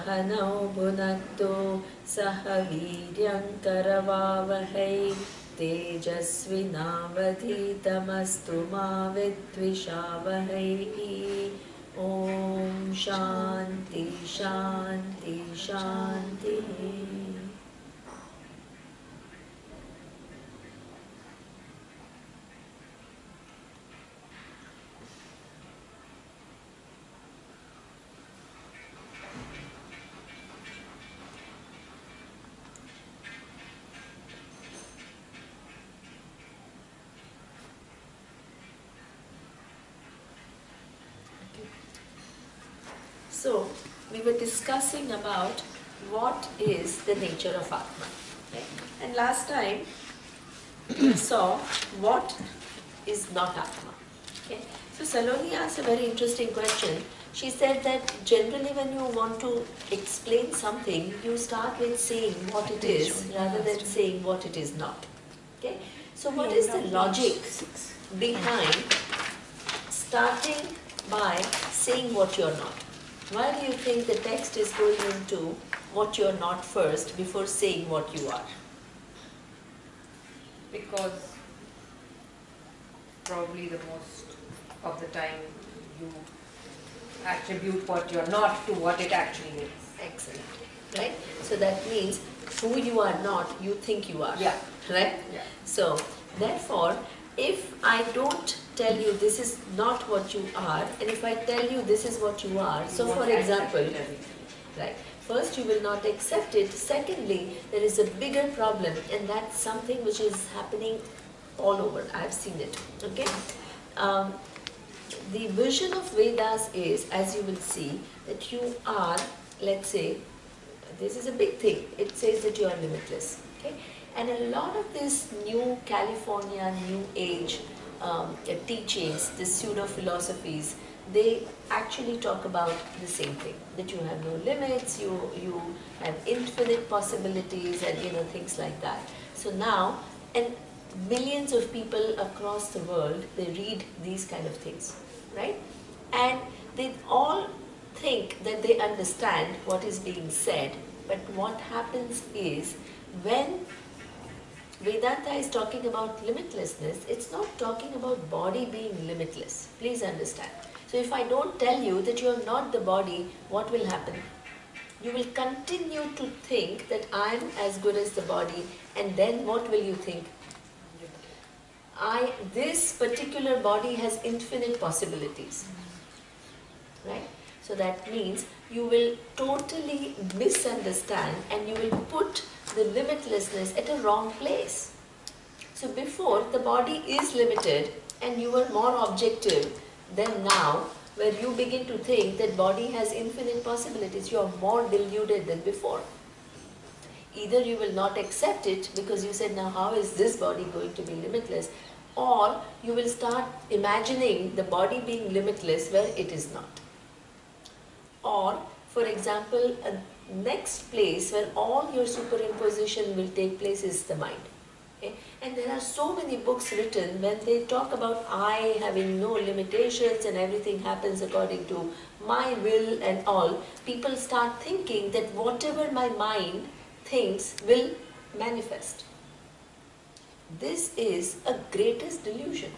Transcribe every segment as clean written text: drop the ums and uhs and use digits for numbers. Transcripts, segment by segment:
Sahanau Bhunaktu Saha Viryam Karavavahai Tejasvinavadhitamastu ma vidvishavahai. Om Shanti Shanti Shanti. So, we were discussing about what is the nature of Atma. Okay? And last time we saw what is not Atma. Okay? So, Saloni asked a very interesting question. She said that generally when you want to explain something, you start with saying what it is rather than saying what it is not. Okay? So, what is the logic behind starting by saying what you're not? Why do you think the text is going into what you're not first before saying what you are? Because probably the most of the time you attribute what you're not to what it actually is. Excellent. Right? So that means who you are not, you think you are. Yeah. Right? Yeah. So, therefore, if I don't tell you this is not what you are, and if I tell you this is what you are, so for example, right, first you will not accept it. Secondly, there is a bigger problem, and that's something which is happening all over. I've seen it. Okay? The vision of Vedas is, as you will see, that you are, let's say, this is a big thing. It says that you are limitless. Okay? And a lot of this new California, new age teachings, the pseudo philosophies, they actually talk about the same thing, that you have no limits, you have infinite possibilities, and things like that. So now, and millions of people across the world, they read these kind of things, right? And they all think that they understand what is being said, but what happens is when Vedanta is talking about limitlessness, it's not talking about body being limitless. Please understand. So if I don't tell you that you are not the body, what will happen? You will continue to think that I am as good as the body, and then what will you think? This particular body has infinite possibilities. Right? So that means you will totally misunderstand and you will put the limitlessness at a wrong place. So before, the body is limited and you were more objective than now, where you begin to think that body has infinite possibilities. You are more deluded than before. Either you will not accept it because you said, now how is this body going to be limitless? Or you will start imagining the body being limitless where it is not. Or, for example, a next place where all your superimposition will take place is the mind. Okay? And there are so many books written when they talk about I having no limitations and everything happens according to my will and all. People start thinking that whatever my mind thinks will manifest. This is a greatest delusion.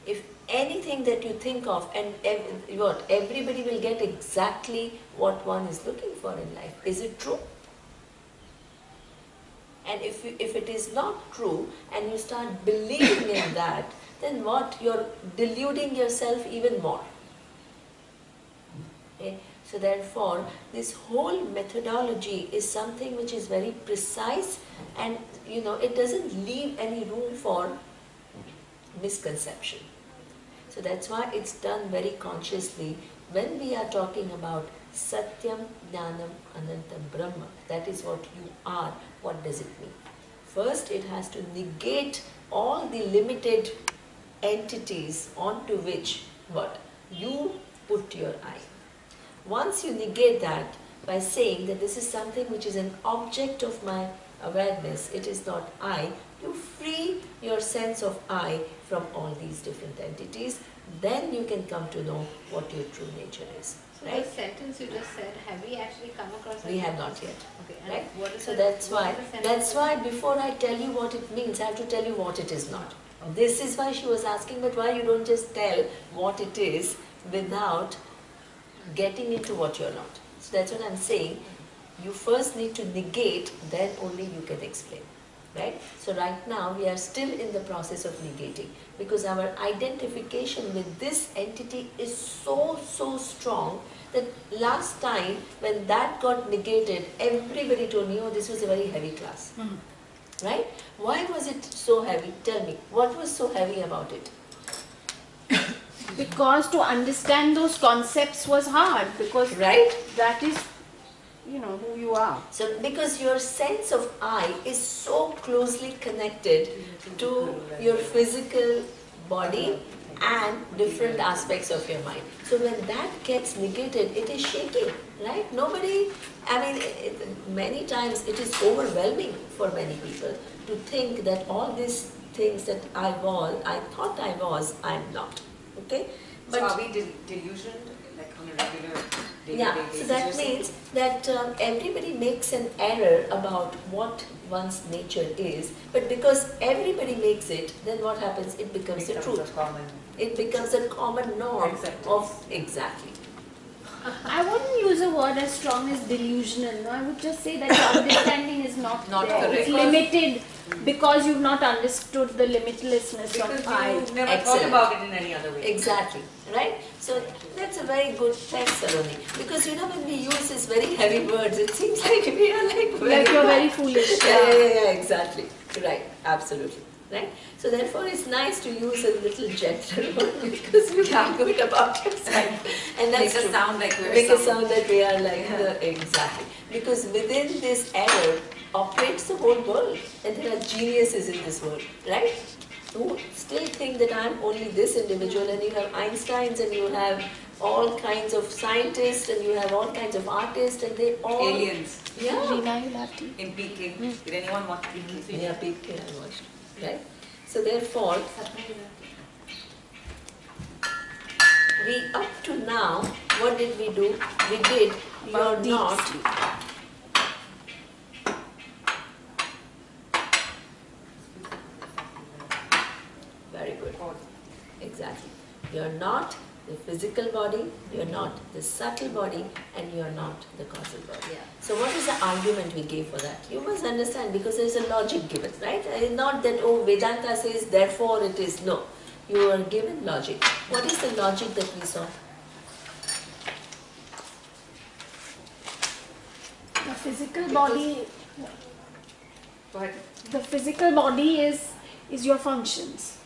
If anything that you think of, and everybody will get exactly what one is looking for in life. Is it true? And if it is not true and you start believing in that, then what? You're deluding yourself even more. Okay? So therefore, this whole methodology is something which is very precise, and it doesn't leave any room for misconception. So that's why it's done very consciously. When we are talking about Satyam, Jnanam, Anantam, Brahma, that is what you are. What does it mean? First, it has to negate all the limited entities onto which you put your eye. Once you negate that by saying that this is something which is an object of my awareness, it is not I, you free your sense of I from all these different entities, then you can come to know what your true nature is. So right? the sentence you just said, have we actually come across? We have not yet. Okay. And Right? what is So the, that's what why. is the sentence? That's why before I tell you what it means, I have to tell you what it is not. This is why she was asking, but why you don't just tell what it is without getting into what you're not. So that's what I'm saying. You first need to negate, then only you can explain. Right? So right now we are still in the process of negating, because our identification with this entity is so strong that last time when that got negated, everybody told me, oh, this was a very heavy class. Right? Why was it so heavy? Tell me, what was so heavy about it? Because to understand those concepts was hard, because Right? that is, you know, who you are. So because your sense of I is so closely connected to your physical body and different aspects of your mind. So when that gets negated, it is shaking, right? Nobody, I mean, many times it is overwhelming for many people to think that all these things that I thought I was, I'm not. Okay? So are we delusioned, like on a regular day-to-day Yeah, basis? so that means that everybody makes an error about what one's nature is, but because everybody makes it, then what happens? It becomes the truth. It becomes a common norm of exactly. I wouldn't use a word as strong as delusional. No, I would just say that your understanding is not there. correct. It's limited because you've not understood the limitlessness Because of I. you never Excellent. thought about it in any other way. Exactly, right? So that's a very good thanks, Saloni. Because you know when we use these very heavy words, it seems like we are like Like you're very foolish. yeah, exactly. Right, absolutely. Right? So therefore it's nice to use a little gentler word because you feel good about yourself. And that's Make us true. sound like we're Make us some- sound that we are like exactly. Because within this error operates the whole world. And there are geniuses in this world, right? Who still think that I'm only this individual, and you have Einsteins and you have all kinds of scientists and you have all kinds of artists, and they all Aliens yeah. Reena, you'll have tea. in Peking. Did anyone watch Peking? Yeah, people I watched. Right? So therefore, we up to now, what did we do? We did you're Deep not. sleep. Very good. Exactly. You're not the physical body, you're not the subtle body, and you're not the causal body. Yeah. So what is the argument we gave for that? You must understand, because there is a logic given, right? Not that, oh, Vedanta says, therefore it is. No. You are given logic. What is the logic that we saw? The physical body, Go ahead. the physical body is your functions,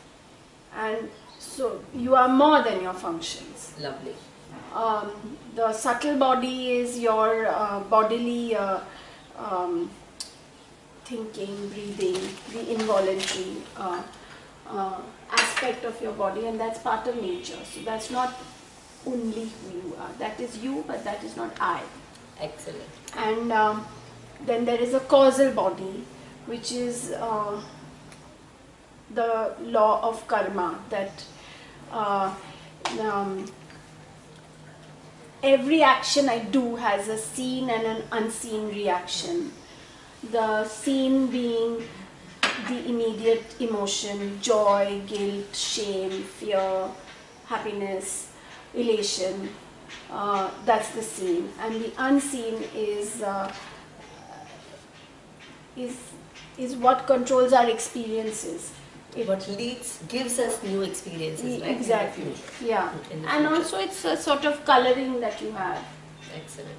and so you are more than your functions. Lovely. The subtle body is your bodily thinking, breathing, the involuntary aspect of your body, and that's part of nature. So that's not only who you are. That is you, but that is not I. Excellent. And then there is a causal body, which is the law of karma, that every action I do has a seen and an unseen reaction. The seen being the immediate emotion, joy, guilt, shame, fear, happiness, elation. That's the seen, and the unseen is what controls our experiences. What gives us new experiences, right? Exactly. Yeah, In the and future. also it's a sort of coloring that you have. Excellent.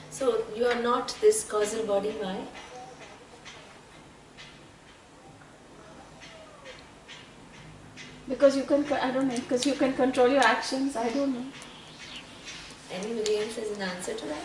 So you are not this causal body, why? Because you can, I don't know, because you can control your actions, I don't know. Anybody else has an answer to that?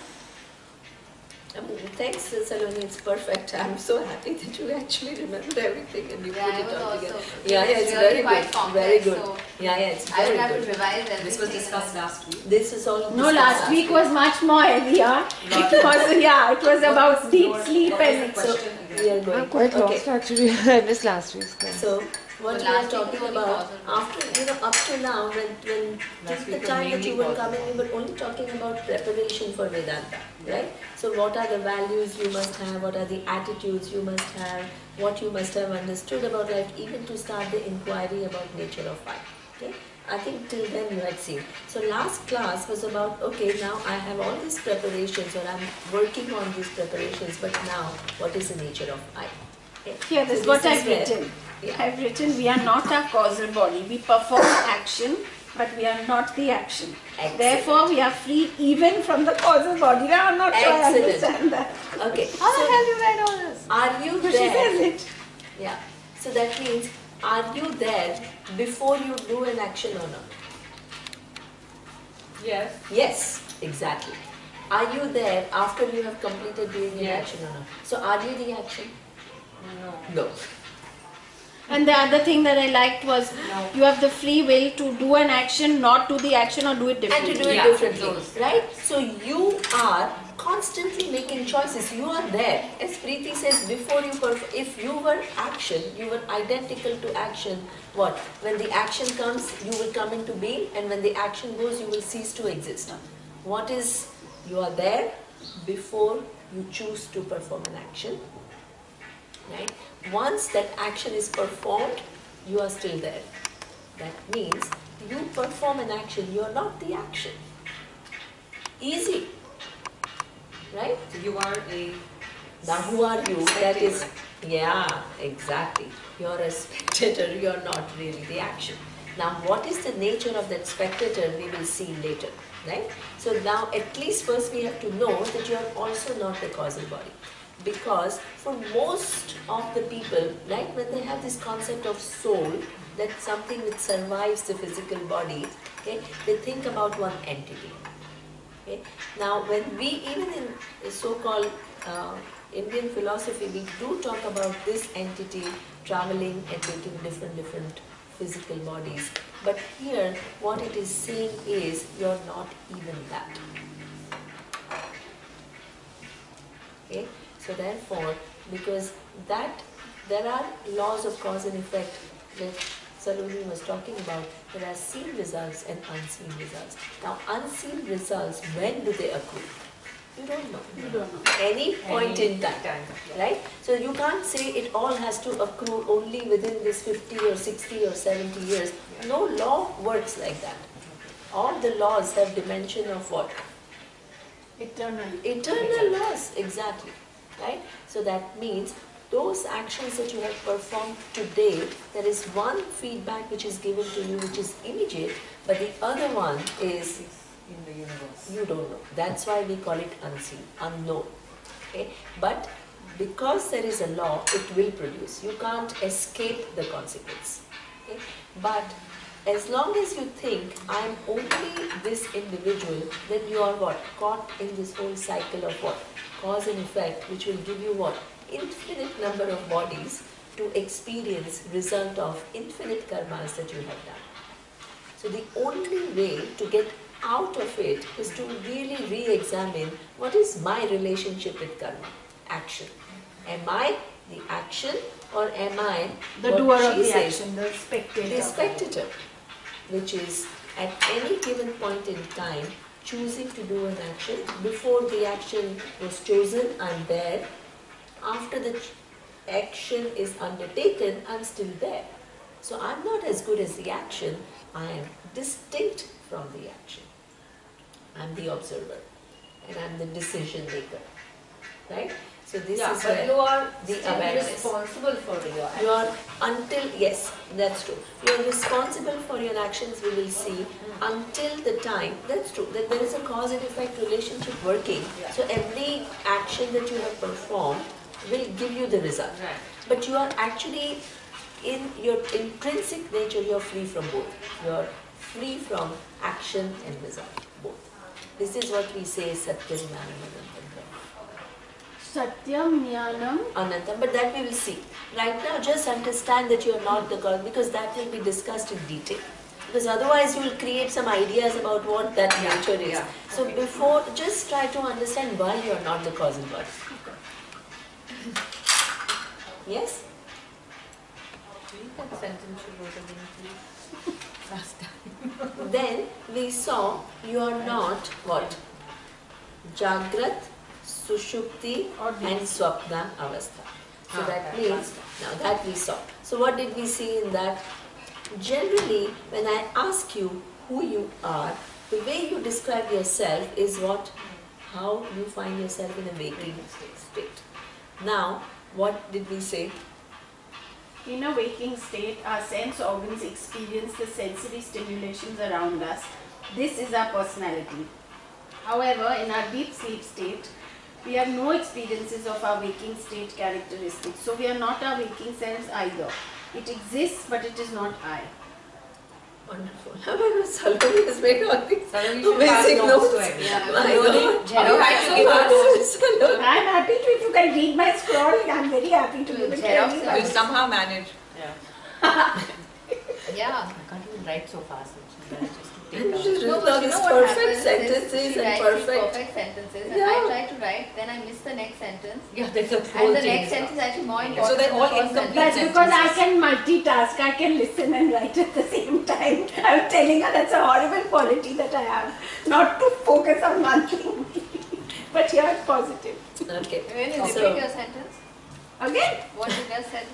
Thanks, Saloni, it's perfect. I'm so happy that you actually remembered everything and you Yeah, put I it was all also- together. it's Yeah, it's really very quite good. complex, Very good. so Yeah, it's I would very have to good. revise everything. This was discussed last week. This is all No, discussed last week was much more heavier. It was, yeah, it was about deep sleep What was and the question again? We are going. I'm quite Okay. lost actually. I missed last week's class. So what So we are last week talking was only about causal. after up to now when Last till the week was time that mainly you were causal. coming, we were only talking about preparation for Vedanta, right? So what are the values you must have? What are the attitudes you must have? What you must have understood about life, even to start the inquiry about nature of life. Okay. I think till then you had seen. So last class was about, okay, now I have all these preparations, or I'm working on these preparations, but now what is the nature of I? Okay. Here, this So is what I've where- written. Yeah. I've written, we are not our causal body. We perform action, but we are not the action. Excellent. Therefore, we are free even from the causal body. Now, I'm not sure I Excellent. understand that. Okay. How the So hell you write all this? are you But she there? says it. Yeah. So that means, are you there before you do an action or not? Yes. Yes, exactly. Are you there after you have completed doing an Yes. action or not? So are you the action? No. No. And the other thing that I liked was No. you have the free will to do an action, not do the action, or do it And differently. to do it Yeah, differently, those. right? So you are constantly making choices. You are there. As Preeti says, before you if you were action, you were identical to action. What? When the action comes, you will come into being, and when the action goes, you will cease to exist. What is, you are there before you choose to perform an action, right? Once that action is performed, you are still there. That means you perform an action, you are not the action. Easy, right? So you are a Now who are you? That is, yeah, exactly. You're a spectator, you're not really the action. Now what is the nature of that spectator, we will see later, right? So now at least first we have to know that you are also not the causal body. Because for most of the people, right, when they have this concept of soul, that's something which survives the physical body, okay, they think about one entity. Okay. Now, when we, even in so-called Indian philosophy, we do talk about this entity traveling and taking different physical bodies. But here, what it is saying is, you're not even that. Okay. So therefore, because that there are laws of cause and effect that Saloni was talking about, there are seen results and unseen results. Now, unseen results, when do they accrue? You don't know. You don't know. Any point Any in time, time, right? So you can't say it all has to accrue only within this 50 or 60 or 70 years. No law works like that. All the laws have dimension of what? Eternal. Eternal laws, exactly. Right? So that means those actions that you have performed today, there is one feedback which is given to you which is immediate, but the other one is in the universe. you don't know. That's why we call it unseen, unknown. Okay? But because there is a law, it will produce. You can't escape the consequence. Okay? But as long as you think, I am only this individual, then you are what? Caught in this whole cycle of what? Cause and effect, which will give you what? Infinite number of bodies to experience result of infinite karmas that you have done. So the only way to get out of it is to really re-examine what is my relationship with karma, action. Am I the action or am I The what doer she of the says, action, the spectator. the spectator, which is at any given point in time choosing to do an action. Before the action was chosen, I'm there. After the action is undertaken, I'm still there. So I'm not as good as the action, I am distinct from the action. I'm the observer and I'm the decision maker. Right? So this Yeah, is but where you are the still awareness. responsible for your You are until, yes, that's true. You are responsible for your actions, we will see, until the time, that's true, that there is a cause and effect relationship working. Yeah. So every action that you have performed will give you the result. Right. But you are actually, in your intrinsic nature, you are free from both. You are free from action and result, both. This is what we say, Satyam Jnanam Anantam. Satyam Jnanam. Anantam, but that we will see. Right now, just understand that you are not the cause, because that will be discussed in detail. Because otherwise, you will create some ideas about what that nature is. Yeah. So before, just try to understand why you are not the causal body. Yes? Read that sentence you wrote again, please. Last time. Then we saw you are not what? Jagrat, Sushupti and Swapna Avastha. So that means, now that we saw. So what did we see in that? Generally, when I ask you who you are, the way you describe yourself is what? How you find yourself in a waking state. Now, what did we say? In a waking state, our sense organs experience the sensory stimulations around us. This is our personality. However, in our deep sleep state, we have no experiences of our waking state characteristics. So we are not our waking selves either. It exists, but it is not I. Wonderful. Saloni has made all these Saloni should pass amazing notes notes. to everyone. Yeah, My God. You have to give her notes. Saloni. I am happy to, if you can read my scroll, I am very happy to give it to Xerox anybody. We'll somehow manage. Yeah. I can't even write so fast. And Just she's take written but all you these know what perfect happens is sentences she and writes these perfect. perfect sentences, and Yeah. I try to write, then I miss the next sentence, Yeah, there's a whole and the thing. next sentence is actually more important. So they're than all the first incomplete. sentence. That's because I can multitask, I can listen and write at the same time. I'm telling her that's a horrible quality that I have, not to focus on one thing. But here it's positive. Okay. When you So- repeat your sentence, Again, what you just said.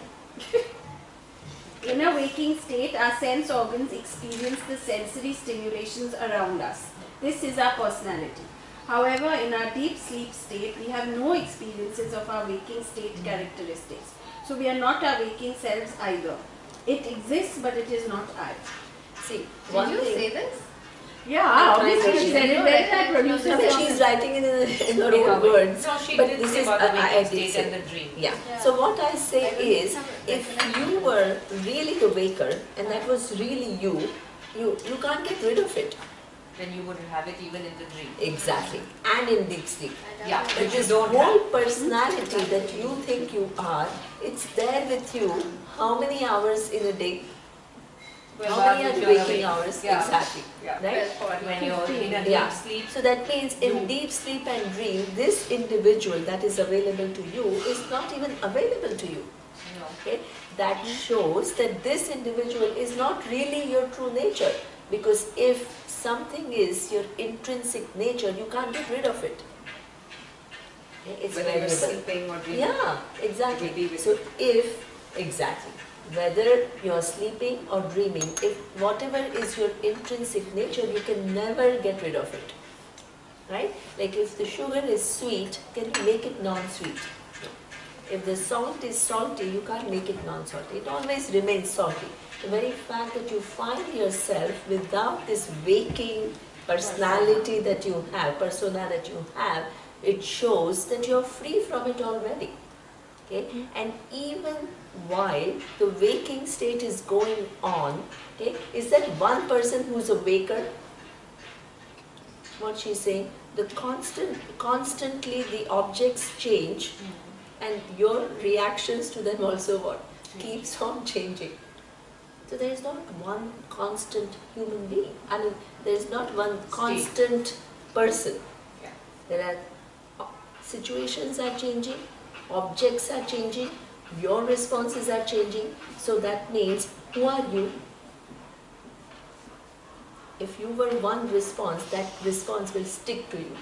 in a waking state, our sense organs experience the sensory stimulations around us. This is our personality. However, in our deep sleep state, we have no experiences of our waking state characteristics. So we are not our waking selves either. It exists, but it is not I. See, Did one you thing. say this? Yeah, I'm obviously trying she to said it know better that than producer. No, she's writing it in her own words. No, she but did this say is about the I waking did state say. and the dream. Yeah. Yeah. So what I say I don't is, have if definition. you were really the waker and that was really you can't get rid of it. Then you would have it even in the dream. Exactly. And in deep sleep. Yeah, But but you this don't whole have. personality that you think you are, it's there with you. How many hours in a day? Well, How many while are you're waking awake. hours? Yeah. Exactly. Yeah. Right? But when you're in a Yeah. deep sleep, So that means in deep sleep and dream, this individual that is available to you is not even available to you. you know, Okay? That shows that this individual is not really your true nature. Because if something is your intrinsic nature, you can't get rid of it. Okay? It's whether you're variable. sleeping or dreaming. Yeah, It will be exactly. with So if, exactly, whether you're sleeping or dreaming, if whatever is your intrinsic nature, you can never get rid of it. Right? Like if the sugar is sweet, can you make it non-sweet? If the salt is salty, you can't make it non-salty. It always remains salty. The very fact that you find yourself without this waking personality that you have, persona that you have, it shows that you're free from it already. Okay? And even while the waking state is going on, okay, is that one person who's a waker? What she's saying, the constantly the objects change, and your reactions to them also what? Keeps on changing. So there is not one constant human being. I mean, there is not one constant person. Yeah. There are situations are changing, objects are changing, your responses are changing. So that means, who are you? If you were one response, that response will stick to you.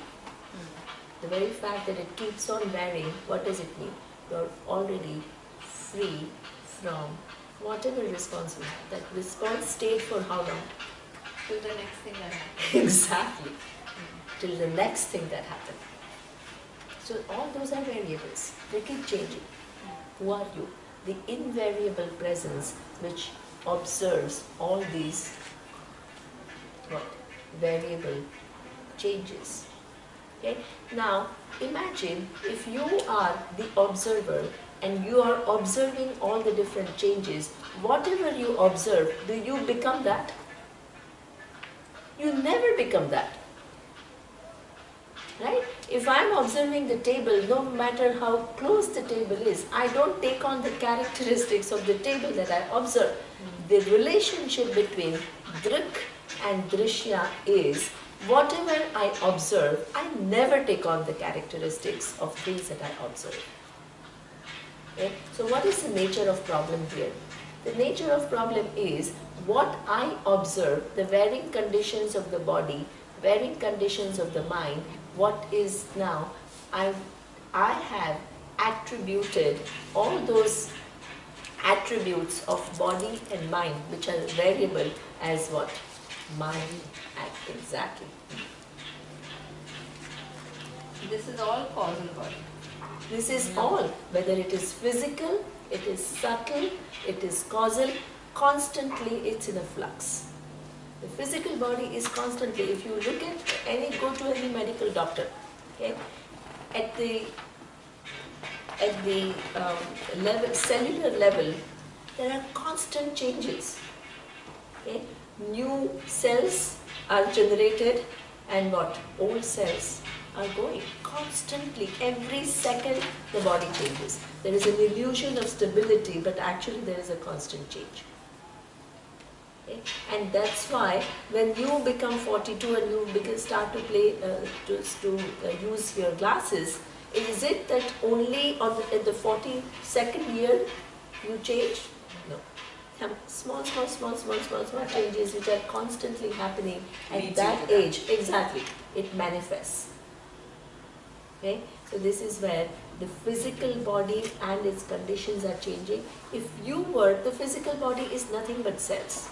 The very fact that it keeps on varying, what does it mean? You're already free from whatever response you have. That response stayed for how long? Till the next thing that happens. Exactly. Till the next thing that happened. So all those are variables. They keep changing. Who are you? The invariable presence which observes all these variable changes. Okay? Now imagine if you are the observer and you are observing all the different changes, whatever you observe, do you become that? You never become that. Right? If I am observing the table, no matter how close the table is, I don't take on the characteristics of the table that I observe. The relationship between drik and drishya is, whatever I observe, I never take on the characteristics of things that I observe. Okay? So what is the nature of problem here? The nature of problem is what I observe, the varying conditions of the body, varying conditions of the mind, what is now, I have attributed all those attributes of body and mind which are variable as what? Mind. Exactly. This is all causal body. This is all, whether it is physical, it is subtle, it is causal, constantly it's in a flux. The physical body is constantly, if you look at go to any medical doctor, okay, at the level, cellular level, there are constant changes. Okay? New cells are generated and what? Old cells are going constantly. Every second the body changes. There is an illusion of stability, but actually there is a constant change. Okay? And that's why when you become 42 and you start to play, use your glasses, is it that only at the 42nd year you change? No. Small changes which are constantly happening at that age. Exactly. It manifests. Okay? So this is where the physical body and its conditions are changing. If you were, the physical body is nothing but cells.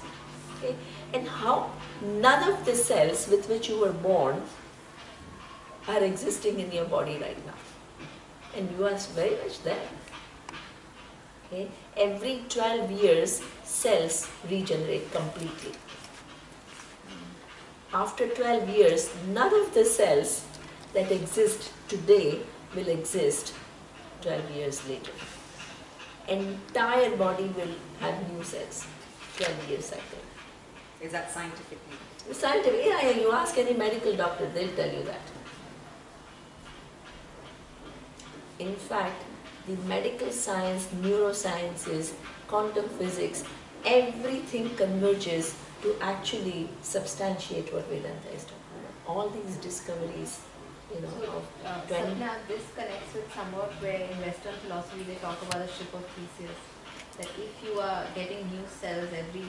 Okay? And how none of the cells with which you were born are existing in your body right now. And you are very much there. Okay? Every 12 years, cells regenerate completely. After 12 years, none of the cells that exist today will exist 12 years later. Entire body will have new cells, 12 years cycle. Is that scientifically? Scientific, yeah, you ask any medical doctor, they'll tell you that. In fact, the medical science, neurosciences, quantum physics, everything converges to actually substantiate what Vedanta is talking about. All these discoveries, of 20. Satya, this connects with somewhat where in Western philosophy they talk about the ship of Theseus. That if you are getting new cells every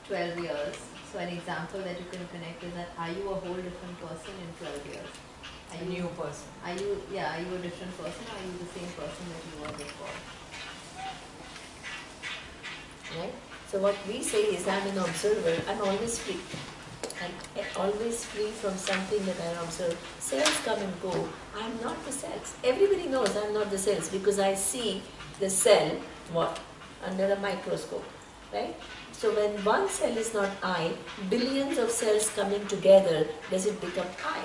12 years, so an example that you can connect is that are you a whole different person in 12 years? A new person. Are you a different person or are you the same person that you were before? Right? So what we say is I'm an observer, I'm always free. I'm always free from something that I observe. Cells come and go. I'm not the cells. Everybody knows I'm not the cells because I see the cell, under a microscope. Right? So when one cell is not I, billions of cells coming together, does it become I?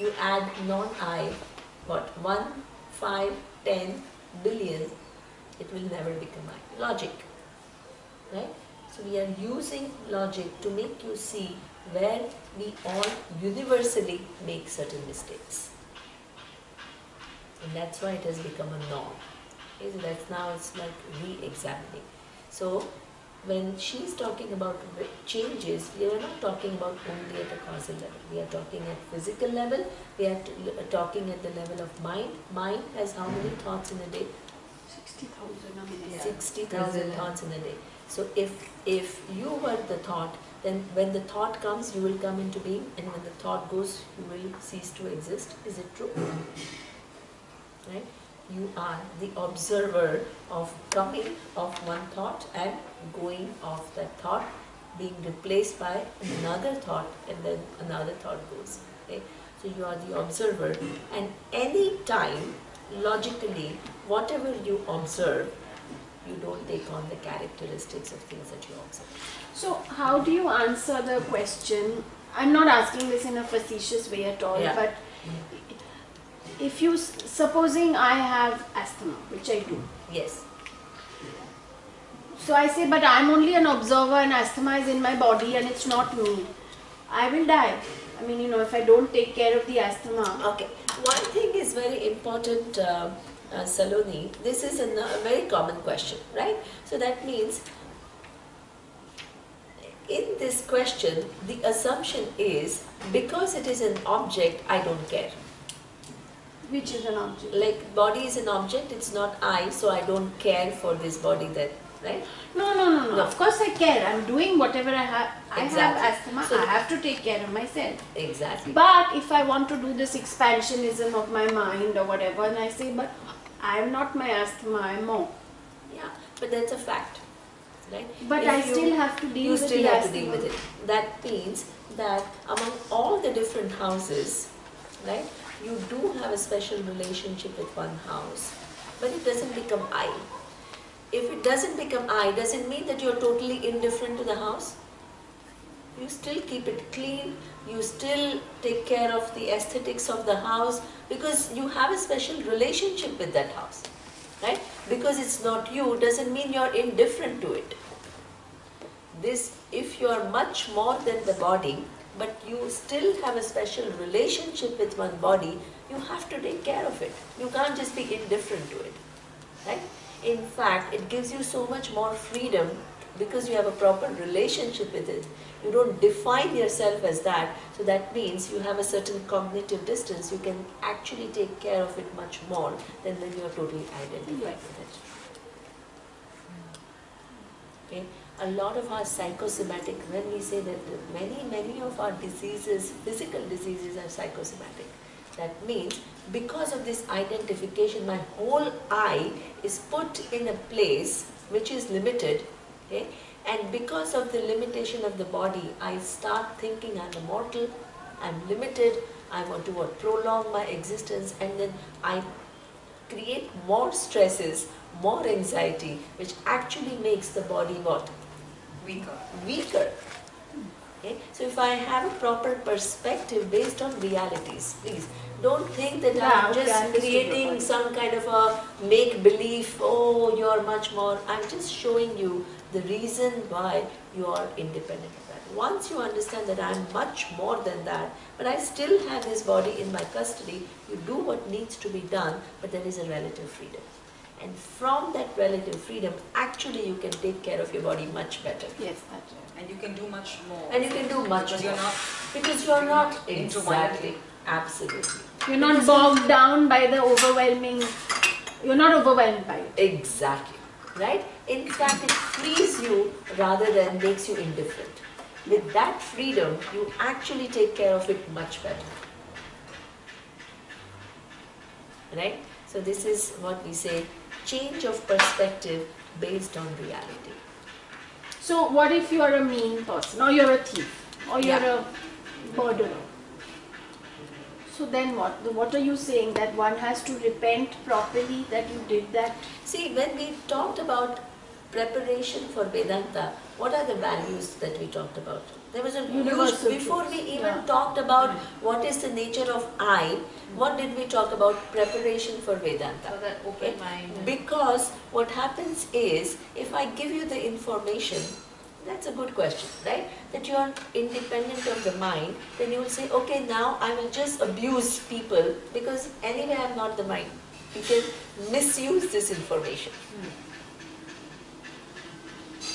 You add non-I, 1, 5, 10 billion, it will never become I. Logic. Right? So we are using logic to make you see where we all universally make certain mistakes. And that's why it has become a norm. Okay, so that's now it's like re-examining. So when she's talking about changes, we are not talking about only at a causal level. We are talking at physical level, we are talking at the level of mind. Mind has how many thoughts in a day? 60,000 a minute. 60,000 thoughts in a day. So if you were the thought, then when the thought comes, you will come into being, and when the thought goes, you will cease to exist. Is it true? Right? You are the observer of coming of one thought and going of that thought, being replaced by another thought, and then another thought goes. Okay? So you are the observer, and any time, logically, whatever you observe, you don't take on the characteristics of things that you observe. So how do you answer the question? I'm not asking this in a facetious way at all, Yeah. but if you, supposing I have asthma, which I do. Yes. So I say, but I'm only an observer and asthma is in my body and it's not me. I will die. I mean, if I don't take care of the asthma. Okay. One thing is very important, Saloni. This is a very common question, right? So that means in this question, the assumption is because it is an object, I don't care. Which is an object. Like body is an object, it's not I, so I don't care for this body then, right? No. Of course I care. I'm doing whatever I have. I Exactly. have asthma. So I have to take care of myself. Exactly. But if I want to do this expansionism of my mind or whatever, and I say, but I'm not my asthma, I'm more. Yeah, but that's a fact, right? But If I you- still have to deal you with still the have to asthma. deal with it. That means that among all the different houses, right, you do have a special relationship with one house, but it doesn't become I. If it doesn't become I, does it mean that you're totally indifferent to the house? You still keep it clean, you still take care of the aesthetics of the house because you have a special relationship with that house, right? Because it's not you doesn't mean you're indifferent to it. This, if you are much more than the body, but you still have a special relationship with one body, you have to take care of it. You can't just be indifferent to it, right? In fact, it gives you so much more freedom because you have a proper relationship with it. You don't define yourself as that, so that means you have a certain cognitive distance. You can actually take care of it much more than when you are totally identified with it. Okay? A lot of our psychosomatic, when we say that many of our diseases, physical diseases are psychosomatic. That means because of this identification, my whole I is put in a place which is limited, okay? And because of the limitation of the body, I start thinking I'm immortal, I'm limited, I want to prolong my existence, and then I create more stresses, more anxiety, which actually makes the body what? Weaker. Weaker. Okay? So if I have a proper perspective based on realities, please don't think that Yeah, I'm okay, I just understood your creating point. some kind of a make-believe, oh, you're much more. I'm just showing you the reason why you are independent of that. Once you understand that I'm much more than that, but I still have this body in my custody, you do what needs to be done, but there is a relative freedom. And from that relative freedom, actually you can take care of your body much better. Yes, that's right. And you can do much more. And you can do much Because more. you're not Because you're not into exactly, one. absolutely. You're not bogged down by the overwhelming, you're not overwhelmed by it. Exactly, right? In fact, it frees you rather than makes you indifferent. With that freedom, you actually take care of it much better. Right? So this is what we say, change of perspective based on reality. So what if you're a mean person, or you're a thief, or you're Yeah. a murderer? So then what? What are you saying? That one has to repent properly that you did that? See, when we talked about preparation for Vedanta, what are the values that we talked about? There was a huge, Universal before we truths, even yeah. talked about what is the nature of I, what did we talk about? Preparation for Vedanta. So that open mind. Because what happens is, if I give you the information, that's a good question, right? That you are independent of the mind, then you will say, okay, now I will just abuse people because anyway I'm not the mind. You can misuse this information.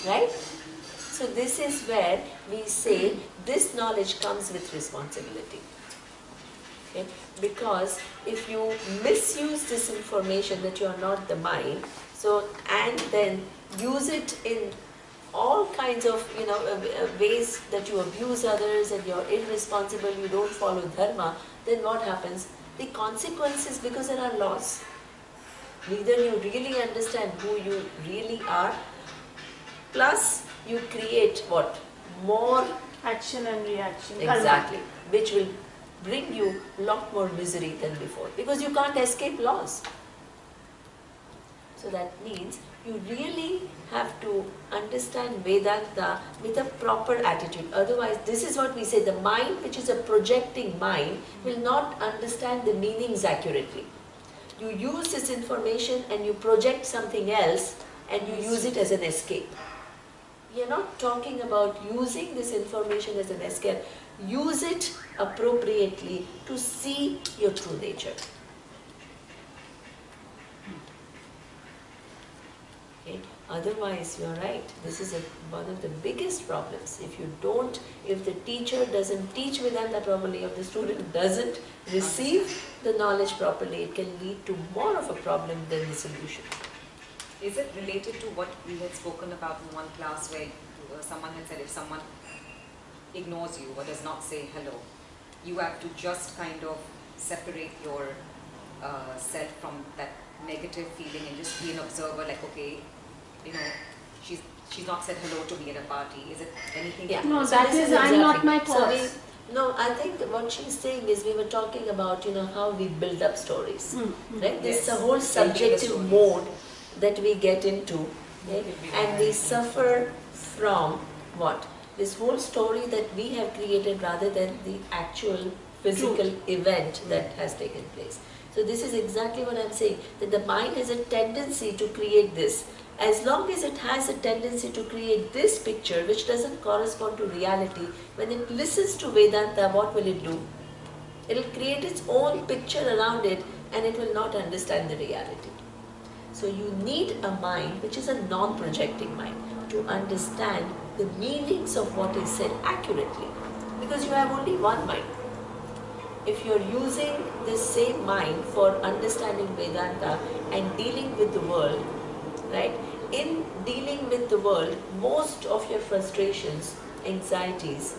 Right? So this is where we say this knowledge comes with responsibility. Okay? Because if you misuse this information that you are not the mind, so and then use it in all kinds of ways that you abuse others and you're irresponsible, you don't follow dharma, then what happens? The consequences, because there are laws. Neither you really understand who you really are, plus you create what? More Action and reaction. exactly, which will bring you a lot more misery than before because you can't escape laws. So that means you really have to understand Vedanta with a proper attitude. Otherwise, this is what we say, the mind, which is a projecting mind, will not understand the meanings accurately. You use this information and you project something else and you use it as an escape. We are not talking about using this information as an escape. Use it appropriately to see your true nature. Okay? Otherwise, you're right. This is one of the biggest problems. If the teacher doesn't teach Vedanta properly, if the student doesn't receive the knowledge properly, it can lead to more of a problem than the solution. Is it related to what we had spoken about in one class where someone had said if someone ignores you or does not say hello, you have to just kind of separate your self from that negative feeling and just be an observer, like, okay, you know, she's not said hello to me at a party. Is it anything? Yeah. No, So that this is, I'm not exactly. my So thoughts. no, I think what she's saying is we were talking about, how we build up stories. Right? This is a Yes. whole subjective stories. mode that we get into. Okay? And we suffer from what? This whole story that we have created rather than the actual physical event that has taken place. So this is exactly what I'm saying, that the mind has a tendency to create this. As long as it has a tendency to create this picture which doesn't correspond to reality, when it listens to Vedanta, what will it do? It will create its own picture around it and it will not understand the reality. So you need a mind which is a non-projecting mind to understand the meanings of what is said accurately, because you have only one mind. If you're using this same mind for understanding Vedanta and dealing with the world, right? In dealing with the world, most of your frustrations, anxieties,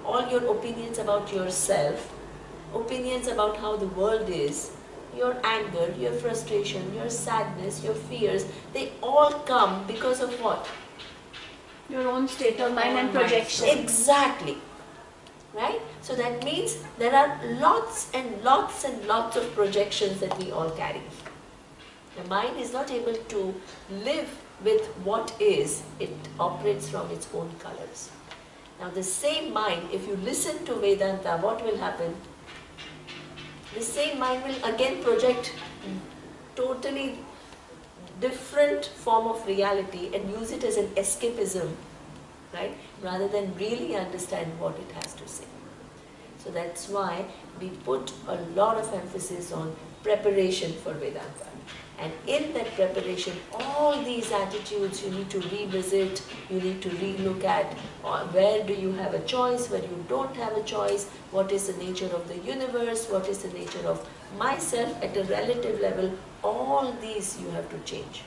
all your opinions about yourself, opinions about how the world is, your anger, your frustration, your sadness, your fears, they all come because of what? Your own state of mind and projection. Exactly. Right? So that means there are lots and lots and lots of projections that we all carry. The mind is not able to live with what is, it operates from its own colors. Now the same mind, if you listen to Vedanta, what will happen? The same mind will again project totally different form of reality and use it as an escapism, right? Rather than really understand what it has to say. So that's why we put a lot of emphasis on preparation for Vedanta. And in that preparation, all these attitudes you need to revisit, you need to relook at where do you have a choice, where you don't have a choice, what is the nature of the universe, what is the nature of myself at a relative level, all these you have to change.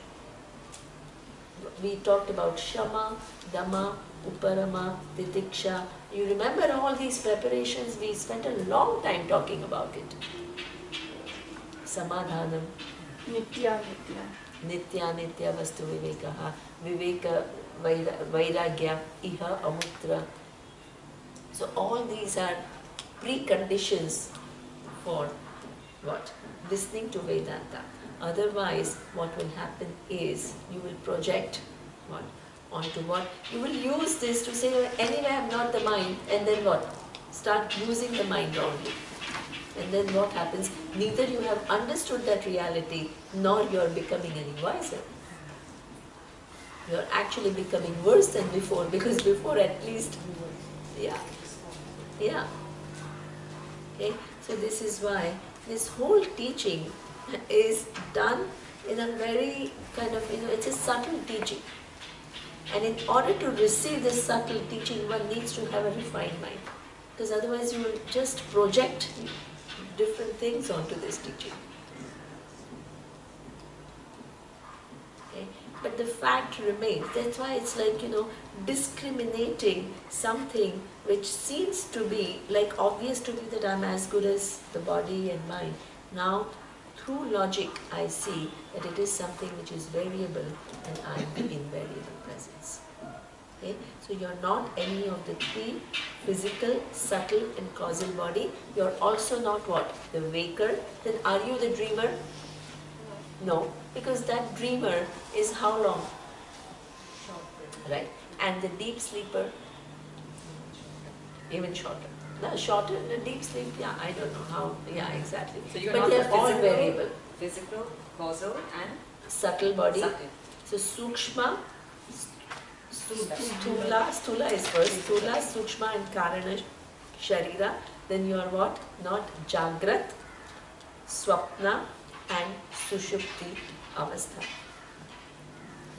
We talked about Shama, Dhamma, Uparama, Titiksha. You remember all these preparations? We spent a long time talking about it. Samadhanam, Nitya. Nitya Nitya Vastu Vivekaha, Viveka Vairagya, Iha Amutra. So all these are preconditions for what? Listening to Vedanta. Otherwise, what will happen is you will project what? Onto what? You will use this to say, anyway, I'm not the mind, and then what? Start using the mind wrongly. And then what happens? Neither you have understood that reality, nor you are becoming any wiser. You are actually becoming worse than before, because before at least, yeah. Okay, so this is why this whole teaching is done in a very kind of, it's a subtle teaching. And in order to receive this subtle teaching, one needs to have a refined mind. Because otherwise you will just project different things onto this teaching. Okay? But the fact remains. That's why it's like, discriminating something which seems to be like obvious to me that I'm as good as the body and mind. Now, through logic, I see that it is something which is variable and I am the invariable presence. Okay? So you're not any of the three, physical, subtle and causal body. You're also not what? The waker. Then are you the dreamer? No, because that dreamer is how long? Right? And the deep sleeper? Even shorter. No, shorter, the deep sleep, yeah, I don't know how, yeah, exactly. So you're but not they're the all physical, variable. Physical, causal and Subtle body. subtle. So Sukshma, Stula is first. Stula, Sukshma and Karana, Sharira. Then you are what? Not Jagrat, Swapna and Sushupti Avastha.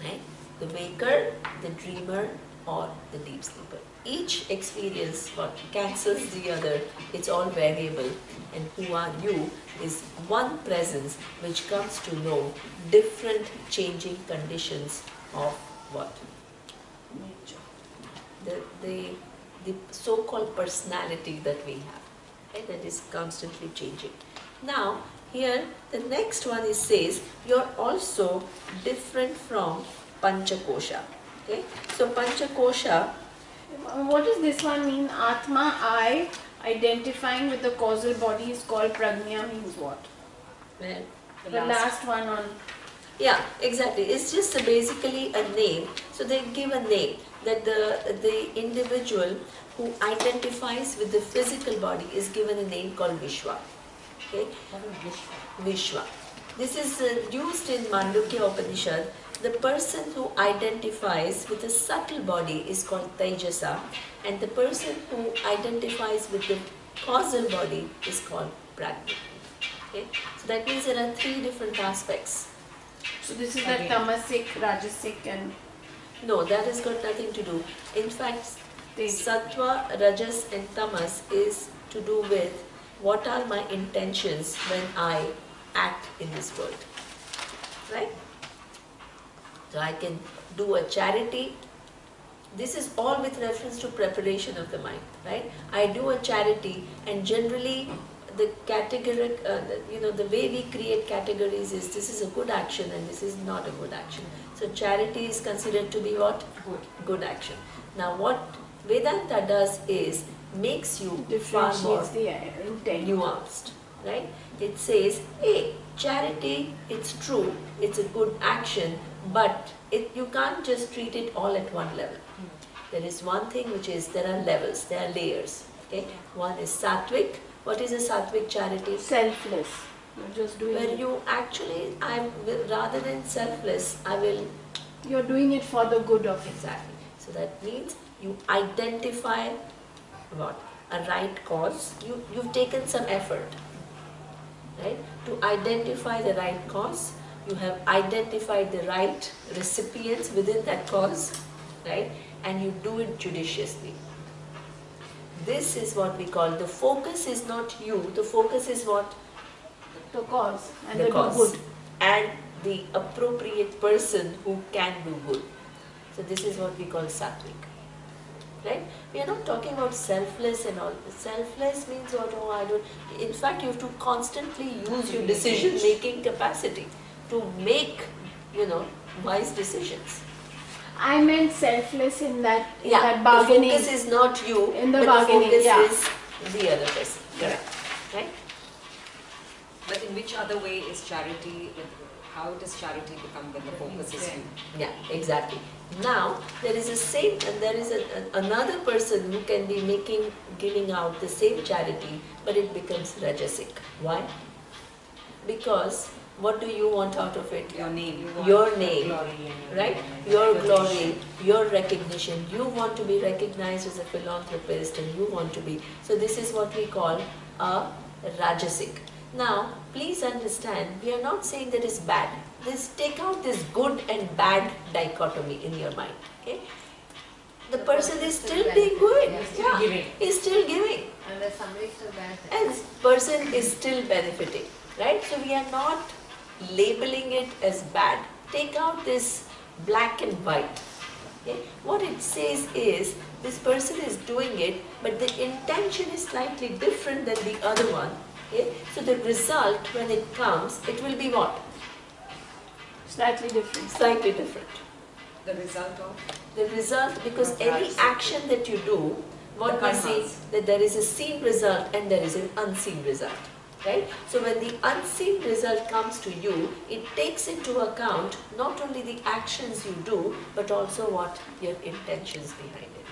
right? The waker, the dreamer, or the deep sleeper. Each experience what cancels the other, it's all variable. And who are you is one presence which comes to know different changing conditions of what? The so-called personality that we have, right? That is constantly changing. Now, here the next one is says you're also different from Panchakosha. Okay? So Panchakosha, What does this one mean? Atma, I, identifying with the causal body is called prajna means what? well, The last one on. yeah, exactly. It's just basically a name. So they give a name that the individual who identifies with the physical body is given a name called Vishwa. Okay? Vishwa. This is used in Mandukya Upanishad. The person who identifies with the subtle body is called Tejasa, and the person who identifies with the causal body is called Prajna. Okay? So that means there are three different aspects. So this is the tamasic, rajasic and No, that has got nothing to do. In fact, Tej. Sattva, Rajas and Tamas is to do with what are my intentions when I act in this world. Right? So I can do a charity. This is all with reference to preparation of the mind, right? I do a charity, and generally the category, the way we create categories is this is a good action and this is not a good action. So charity is considered to be what? Good action. Now what Vedanta does is makes you far more differentiates the intent. nuanced, right? It says, hey, charity, it's true, it's a good action, but you can't just treat it all at one level. There is one thing which is, there are levels, there are layers. Okay? One is sattvic. What is a sattvic charity? Selfless. You're just doing Where it. you actually, rather than selfless, I will, You're doing it for the good of it. exactly. So that means you identify what? A right cause. You've taken some effort, right? To identify the right cause. You have identified the right recipients within that cause, right? And you do it judiciously. This is what we call, the focus is not you, the focus is what? The cause and The the cause. good. And the appropriate person who can do good. So this is what we call sattvic. Right? We are not talking about selfless and all. Selfless means what? Oh, I don't. In fact, you have to constantly use your decision-making capacity to make, wise decisions. I meant selfless in that The bargaining. focus is not you, In the but bargaining, the yeah. focus is the other person. Correct. Right? But in which other way is charity, how does charity become when the focus is you? Yeah, exactly. Now, there is a same, and there is another person who can be giving out the same charity, but it becomes rajasic. Why? Because what do you want out of it? Your name. Your name, right? Your glory, your recognition. You want to be recognized as a philanthropist, and you want to be. So this is what we call a rajasic. Now, please understand, we are not saying that it's bad. Take out this good and bad dichotomy in your mind. Okay? The person is still being good. giving. He's still giving. And there's somebody still benefiting. And this person is still benefiting. Right? So we are not labeling it as bad. Take out this black and white. Okay? What it says is, this person is doing it, but the intention is slightly different than the other one. Okay? So the result, when it comes, it will be what? Slightly different. Slightly different. The result of? The result, because any action that you do, what we see, that there is a seen result and there is an unseen result. Right? So when the unseen result comes to you, it takes into account not only the actions you do, but also what your intentions behind it.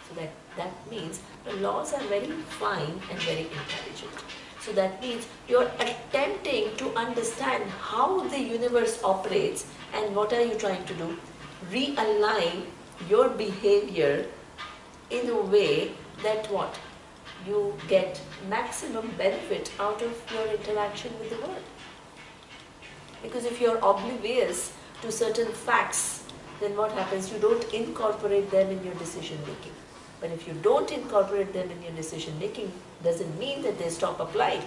So that means the laws are very fine and very intelligent. So that means you're attempting to understand how the universe operates, and what are you trying to do? Realign your behavior in a way that what? You get maximum benefit out of your interaction with the world. Because if you're oblivious to certain facts, then what happens? You don't incorporate them in your decision making. But if you don't incorporate them in your decision making, doesn't mean that they stop applying.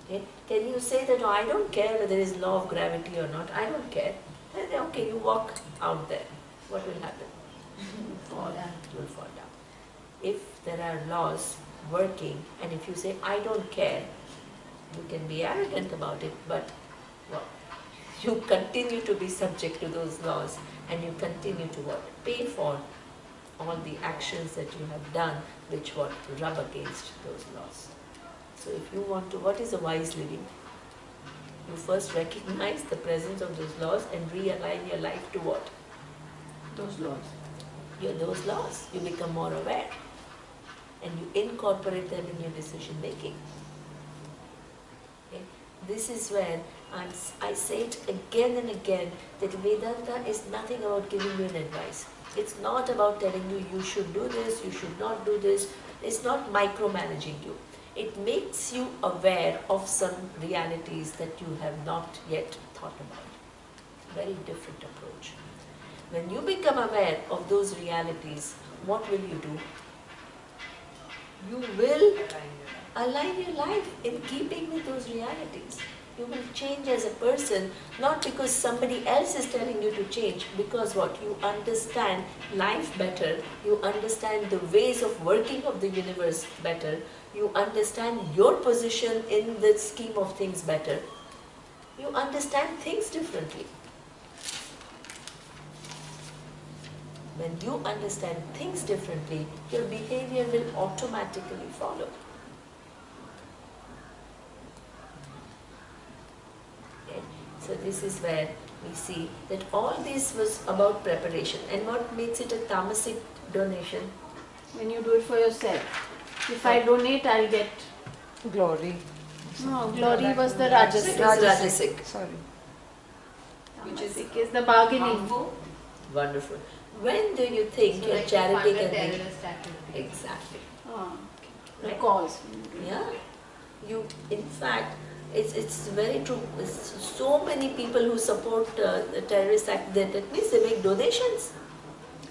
Okay? Can you say that, oh, I don't care whether there is law of gravity or not, I don't care. Then, okay, you walk out there. What will happen? Fall down. You will fall down. If there are laws working, and if you say, I don't care, you can be arrogant about it, but well, you continue to be subject to those laws, and you continue to what? Pay for all the actions that you have done which what? Rub against those laws. So if you want to, what is a wise living? You first recognize the presence of those laws and realign your life to what? Those laws. Those laws. You become more aware and you incorporate them in your decision making. Okay? This is where I say it again and again that Vedanta is nothing about giving you an advice. It's not about telling you you should do this, you should not do this. It's not micromanaging you. It makes you aware of some realities that you have not yet thought about. Very different approach. When you become aware of those realities, what will you do? You will align your life in keeping with those realities. You will change as a person, not because somebody else is telling you to change, because what? You understand life better, you understand the ways of working of the universe better, you understand your position in the scheme of things better, you understand things differently. When you understand things differently, your behavior will automatically follow. Okay? So this is where we see that all this was about preparation. And what makes it a tamasic donation? When you do it for yourself. If I donate, I'll get. Glory. No, glory was the Rajasic. Rajasic. Sorry. Which is Tamasic is the bargaining. harmful. Wonderful. When do you think So your like charity to fund a can be? terrorist activity. Exactly. Oh, okay. The Right. cause. Yeah. You, in fact, it's very true. So many people who support the terrorist act, that means they make donations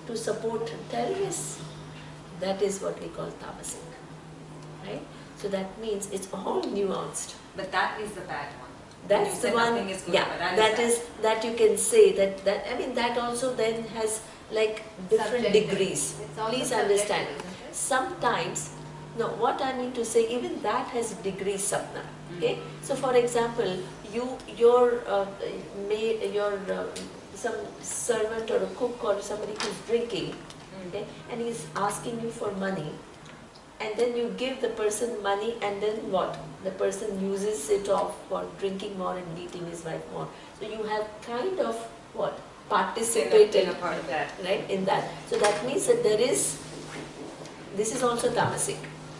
to support terrorists. That is what we call tamasic. Right? So that means it's all nuanced. But that is the bad one. That's You the said one, nothing is good, yeah, but that bad. is, that you can say that I mean that also then has like different Subjective. degrees. It's also Please subjective, understand. isn't it? Sometimes, no, what I mean to say, even that has degrees, Sapna. Okay? So for example, some servant or a cook or somebody who's drinking, okay, and he's asking you for money, and then you give the person money, and then what? The person uses it off for drinking more and beating his wife more. So you have kind of what? Participated Been a part of that. right, in that. So that means that this is also tamasic.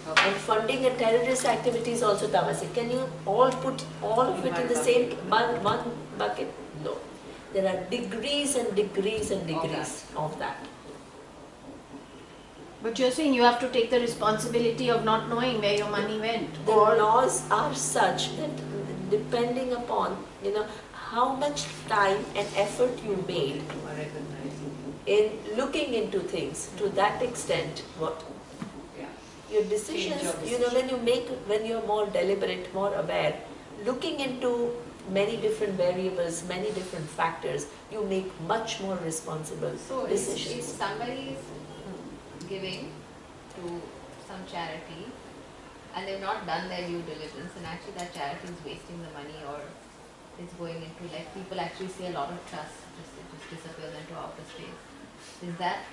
Okay. And funding a terrorist activity is also tamasic. Can you all put all of it in the same one bucket? No. There are degrees and degrees and degrees of that. But you're saying you have to take the responsibility of not knowing where your money went. The Or laws are such that depending upon, how much time and effort you made in looking into things, to that extent, what? Your decisions, when you're more deliberate, more aware, looking into many different variables, many different factors, you make much more responsible So if decisions. somebody is giving to some charity and they've not done their due diligence and actually that charity is wasting the money or it's going into, like, people actually see a lot of trust just disappears into outer space. Is that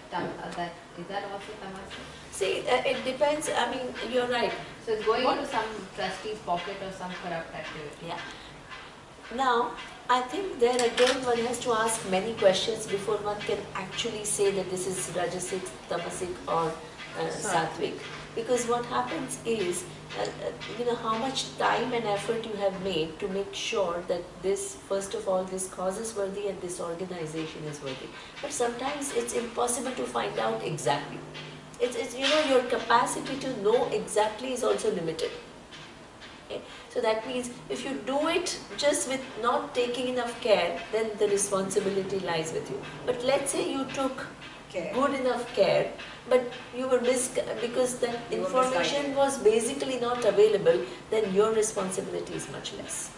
also tamasic? See, it depends, I mean, you're right. So it's going What- into some trustee's pocket or some corrupt activity. Yeah. Now, I think there again one has to ask many questions before one can actually say that this is Rajasic, Tamasic or Sattvic. Because what happens is, how much time and effort you have made to make sure that this, first of all, this cause is worthy and this organization is worthy. But sometimes it's impossible to find out exactly. It's your capacity to know exactly is also limited. Okay? So that means if you do it just with not taking enough care, then the responsibility lies with you. But let's say you took good enough care, but you were because that You were information was basically not available, then your responsibility is much less.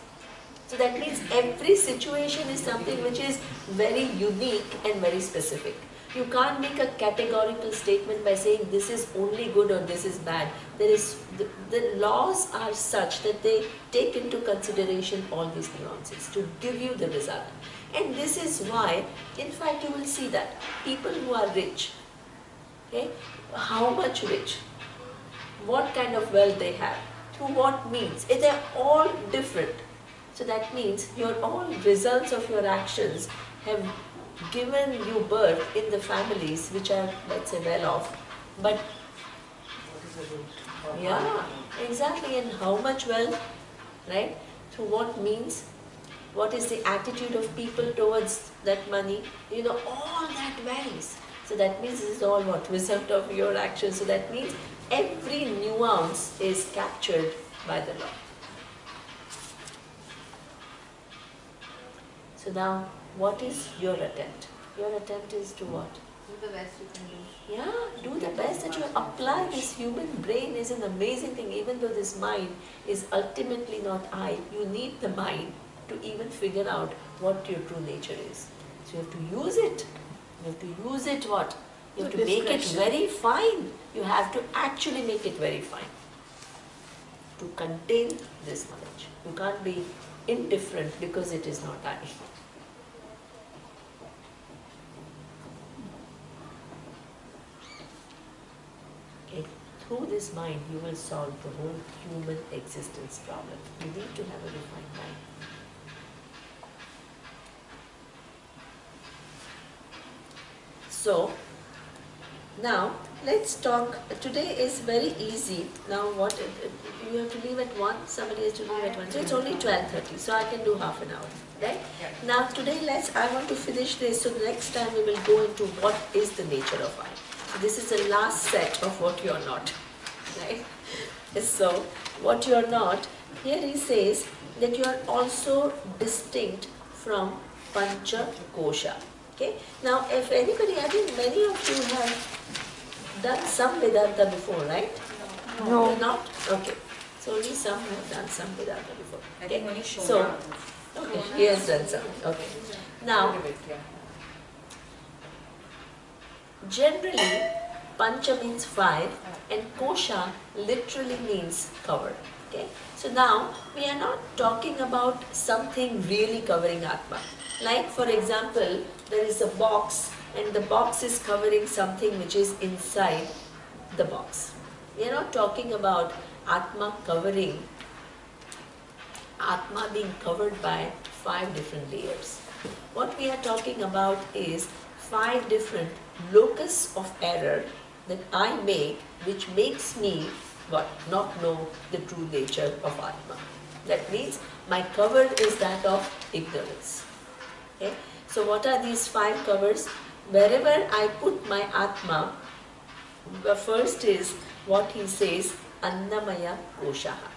So that means every situation is something which is very unique and very specific. You can't make a categorical statement by saying this is only good or this is bad. There is the laws are such that they take into consideration all these nuances to give you the result. And this is why, in fact, you will see that people who are rich, okay, how much rich, what kind of wealth they have, through what means, they are all different. So that means your all results of your actions have given you birth in the families which are, let's say, well off. But yeah, exactly. And how much wealth, right? Through what means? What is the attitude of people towards that money? You know, all that varies. So that means this is all what? Result of your actions. So that means every nuance is captured by the law. So now, what is your attempt? Your attempt is to what? Do the best you can do. Yeah, do the best that you apply. This human brain is an amazing thing. Even though this mind is ultimately not I, you need the mind to even figure out what your true nature is. So you have to use it. You have to use it what? You have to make it very fine. You have to actually make it very fine to contain this knowledge. You can't be indifferent because it is not I. Okay. Through this mind, you will solve the whole human existence problem. You need to have a refined mind. So, now let's talk. Today is very easy. Now, what you have to leave at 1. Somebody has to leave at 1. So it's only 12:30. So I can do half an hour, right? Yeah. Now today, I want to finish this. So the next time we will go into what is the nature of I. So this is the last set of what you are not, right? So what you are not. Here he says that you are also distinct from Pancha Kosha. Okay. Now, if anybody, I think many of you have done some Vedanta before, right? No. You're not? Okay. So only some have done some Vedanta before. I think only Shona. So, okay, he has done some. Okay. Now, generally, Pancha means 5 and Kosha literally means cover. Okay. So now, we are not talking about something really covering Atma. Like, for example, there is a box and the box is covering something which is inside the box. We are not talking about Atma being covered by 5 different layers. What we are talking about is 5 different locus of error that I make, which makes me what? Not know the true nature of Atma. That means my cover is that of ignorance. Okay? So what are these 5 covers? Wherever I put my Atma, the first is what he says, Annamaya Koshaha.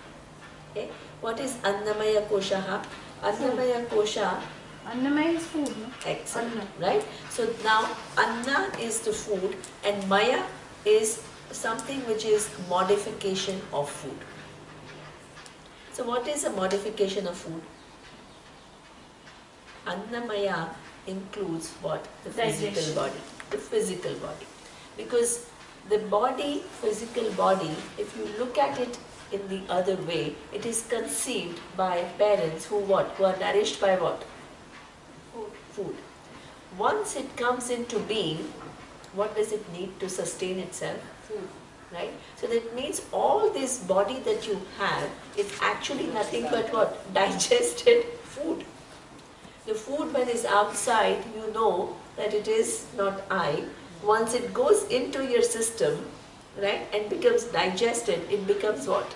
Okay? What is Annamaya Koshaha? Annamaya Kosha. Annamaya is food, no? Excellent, Anna. right? So now Anna is the food and Maya is something which is modification of food. So what is a modification of food? Annamaya includes what? The physical Digestion. body. The physical body. Because the body, physical body, if you look at it in the other way, it is conceived by parents who what? Who are nourished by what? Food. Once it comes into being, what does it need to sustain itself? Food. Right? So that means all this body that you have is actually nothing but what? Digested food. The food when it's outside, you know that it is not I. Once it goes into your system, right, and becomes digested, it becomes what?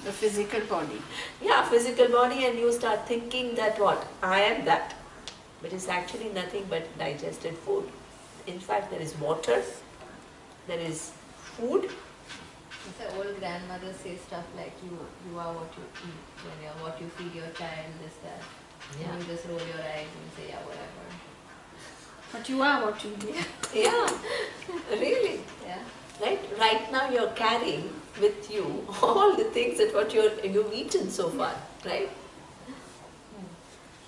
The physical body. Yeah, physical body, and you start thinking that what? I am that. But it's actually nothing but digested food. In fact, there is water, there is food, So old grandmothers say stuff like you are what you eat, when you're what you feed your child, this, that. Yeah. And you just roll your eyes and say, yeah, whatever. But you are what you do. Yeah, really. Yeah. Right? Right now you're carrying with you all the things that what you've eaten so far, right?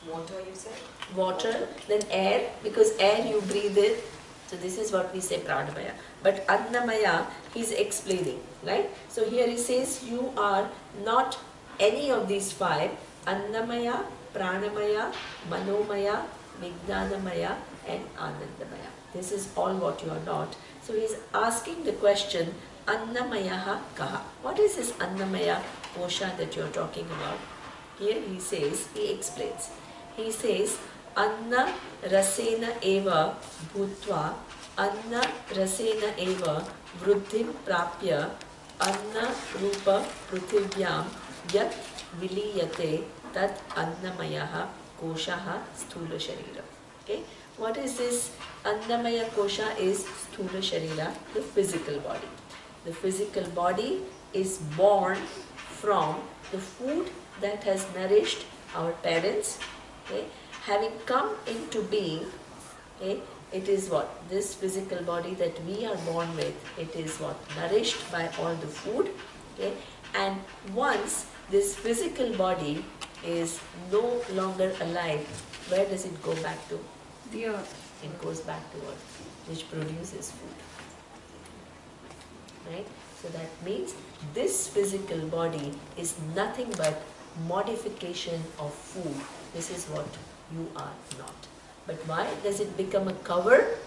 Water, you said? Water, then air, because air you breathe in. So this is what we say pranamaya. But annamaya, he's explaining, right? So here he says you are not any of these five: annamaya, pranamaya, manomaya, vijnanamaya, and anandamaya. This is all what you are not. So he is asking the question, annamayaha kaha. What is this annamaya kosha that you are talking about? Here he explains. He says, Anna rasena eva bhutva, Anna rasena eva vruddhim prapya, Anna rupa prithvivyam yat viliyate tat annamayaha koshaha sthula sharira. Okay? What is this? Annamaya kosha is sthula sharira, the physical body. The physical body is born from the food that has nourished our parents. Okay? Having come into being, okay, it is what? This physical body that we are born with, it is what? Nourished by all the food. Okay? And once this physical body is no longer alive, where does it go back to? The earth. It goes back to earth, which produces food. Right? So that means this physical body is nothing but modification of food. This is what you are not. But why does it become a cover?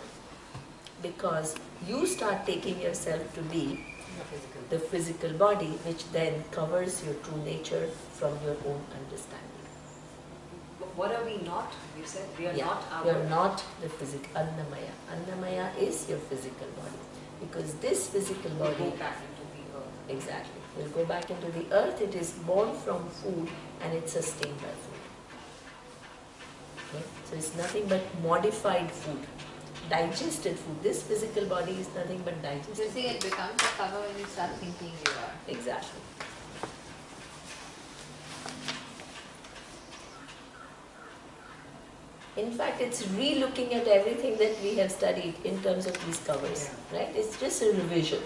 Because you start taking yourself to be the physical body, which then covers your true nature from your own understanding. What are we not? You said we are Yeah, not our... you're not the physical Annamaya. Annamaya is your physical body. Because this physical We body... go back into the earth. Exactly. Will go back into the earth. It is born from food and it's sustained by food. Okay? So it's nothing but modified food. Digested food. This physical body is nothing but So digested you see, it becomes a cover when you start thinking you are. Exactly. In fact, it's re-looking at everything that we have studied in terms of these covers, right? It's just a revision.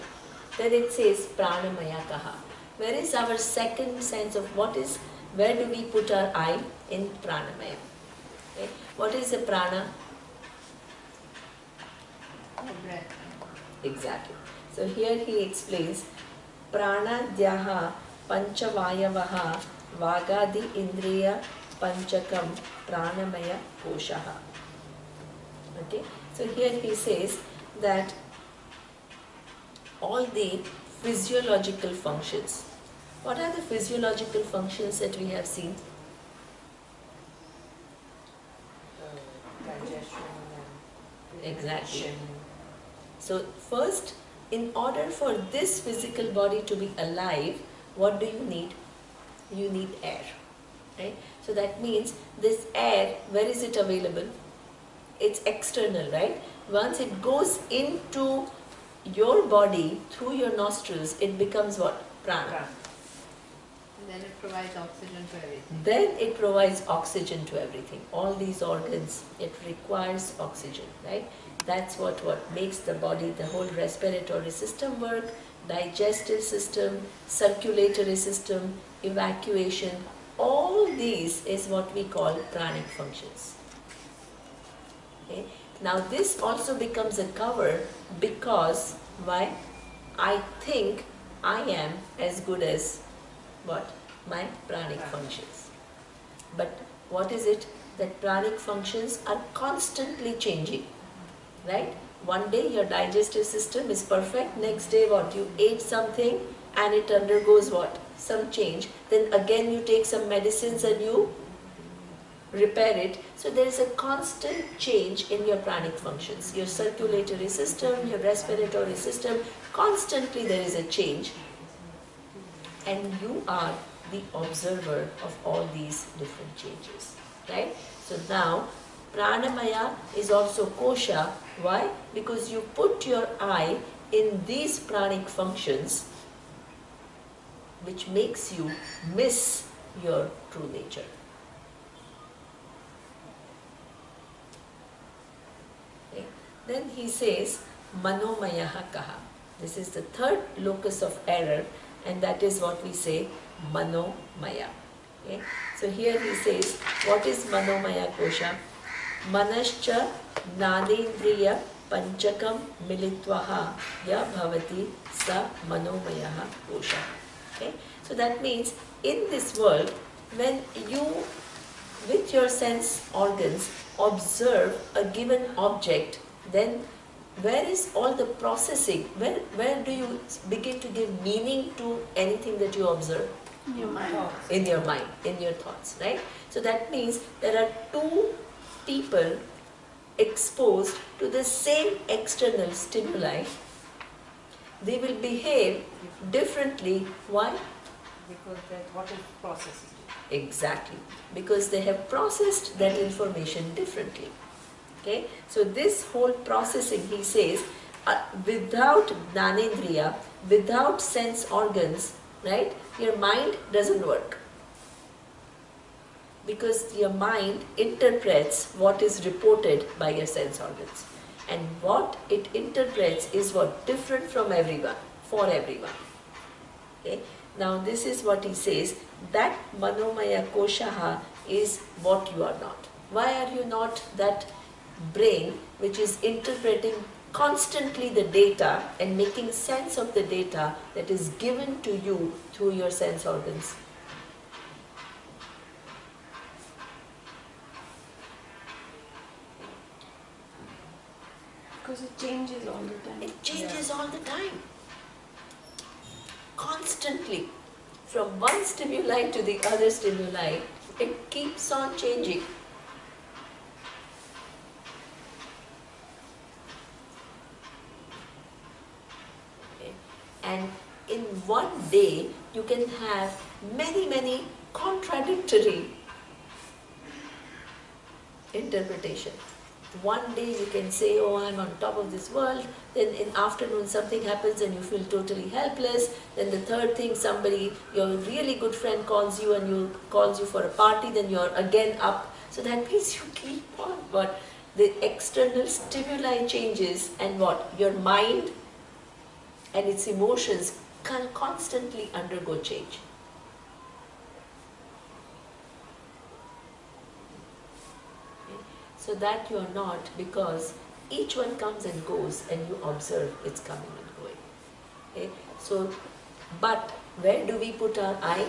Then it says pranamaya kaha. Where is our second sense of where do we put our eye in pranamaya? Okay? What is the prana? The breath. Exactly. So here he explains prana dhyaha panchavayavaha vagadi indriya panchakam pranamaya koshaha. Okay. So here he says that all the physiological functions. What are the physiological functions that we have seen? Digestion and Exactly. So first, in order for this physical body to be alive, what do you need? You need air. Right? So that means this air, where is it available? It's external, right? Once it goes into your body through your nostrils, it becomes what? Prana. And then it provides oxygen to everything. Then it provides oxygen to everything. All these organs, it requires oxygen, right? That's what makes the body, the whole respiratory system work, digestive system, circulatory system, evacuation. All these is what we call pranic functions. Okay? Now this also becomes a cover because why? I think I am as good as what? My pranic functions. But what is it? That pranic functions are constantly changing. Right? One day your digestive system is perfect, next day what? You ate something and it undergoes what? Some change. Then again you take some medicines and you repair it. So there is a constant change in your pranic functions. Your circulatory system, your respiratory system, constantly there is a change. And you are the observer of all these different changes. Right? So now, pranamaya is also kosha. Why? Because you put your eye in these pranic functions which makes you miss your true nature. Okay. Then he says, Manomayaha kaha. This is the third locus of error, and that is what we say, Manomaya. Okay. So here he says, what is Manomaya Kosha? Manascha Nadendriya Panchakam Militvaha Ya Bhavati Sa Manomayaha Kosha. Okay. So that means in this world, when you with your sense organs observe a given object, then where is all the processing? Where do you begin to give meaning to anything that you observe? In your mind. In your mind, in your thoughts, right? So that means there are two people exposed to the same external stimuli. They will behave differently. Why? Because that's what is processed. Exactly. Because they have processed that information differently. Okay? So this whole processing, he says, without Gnanendriya, without sense organs, right, your mind doesn't work. Because your mind interprets what is reported by your sense organs. And what it interprets is what? Different from everyone, for everyone. Okay? Now this is what he says, that Manomaya Koshaha is what you are not. Why are you not that brain which is interpreting constantly the data and making sense of the data that is given to you through your sense organs? Because it changes all the time. It changes all the time. Constantly. From one stimuli to the other stimuli, it keeps on changing. Okay. And in one day, you can have many contradictory interpretations. One day you can say, oh, I'm on top of this world. Then in afternoon something happens and you feel totally helpless. Then the third thing, somebody, your really good friend calls you and calls you for a party, then you're again up. So that means you keep on. But the external stimuli changes, and what? Your mind and its emotions can constantly undergo change. So that you are not, because each one comes and goes and you observe its coming and going. Okay? So, but where do we put our eye?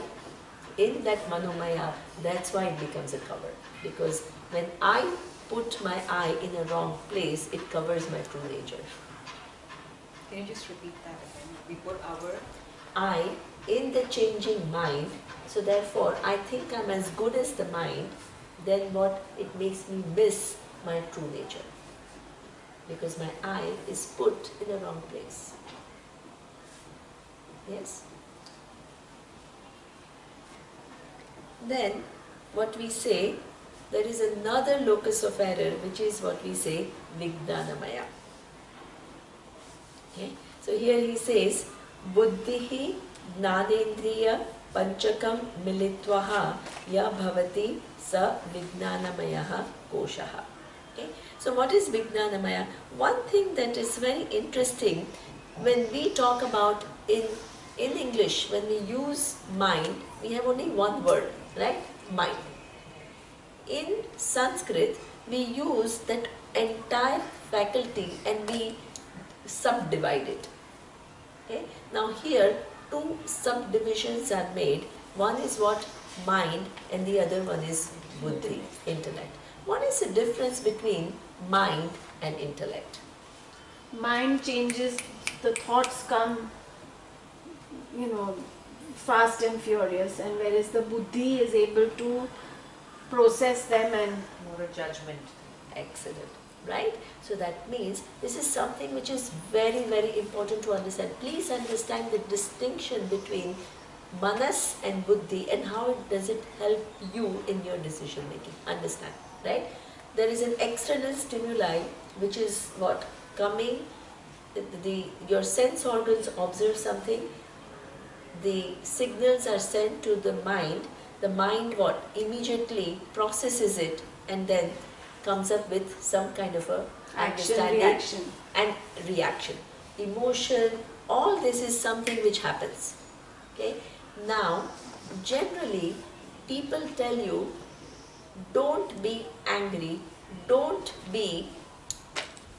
In that Manomaya, that's why it becomes a cover. Because when I put my eye in a wrong place, it covers my true nature. Can you just repeat that again? We put our I in the changing mind, so therefore I think I'm as good as the mind, then what? It makes me miss my true nature. Because my eye is put in the wrong place. Yes? Then, what we say, there is another locus of error, which is what we say, Vijnanamaya. Okay? So here he says, Buddhihi Gnanendriya Panchakam Militvaha Ya Bhavati Sa Vijnanamayaha Koshaha. Okay? So what is Vijnanamaya? One thing that is very interesting, when we talk about in English, when we use mind, we have only one word, right? Mind. In Sanskrit, we use that entire faculty and we subdivide it. Okay? Now here, two subdivisions are made. One is what? Mind, and the other one is buddhi, intellect. What is the difference between mind and intellect? Mind changes, the thoughts come, fast and furious, and whereas the buddhi is able to process them and More a judgment. Excellent. Right? So that means this is something which is very, very important to understand. Please understand the distinction between manas and buddhi and how does it help you in your decision making. Understand, right? There is an external stimuli which is what? Coming, your sense organs observe something, the signals are sent to the mind what? Immediately processes it and then comes up with some kind of a Action, understanding reaction. and reaction. Emotion, all this is something which happens. Okay? Now, generally, people tell you, don't be angry, don't be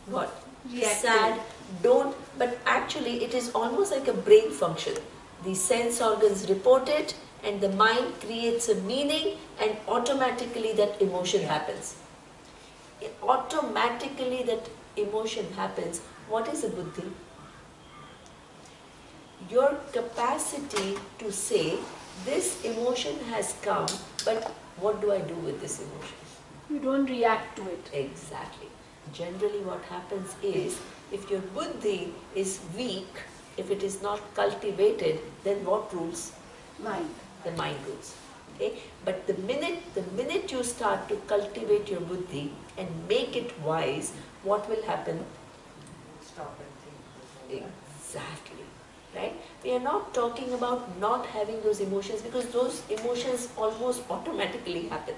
what? Reactive. Sad, don't, but actually it is almost like a brain function. The sense organs report it and the mind creates a meaning and automatically that emotion happens. Automatically that emotion happens. What is a buddhi? Your capacity to say, this emotion has come, but what do I do with this emotion? You don't react to it. Exactly. Generally what happens is, if your buddhi is weak, if it is not cultivated, then what rules? Mind. The mind rules. Okay? But the minute you start to cultivate your buddhi and make it wise, what will happen? Stop and think. Exactly. Right? We are not talking about not having those emotions, because those emotions almost automatically happen.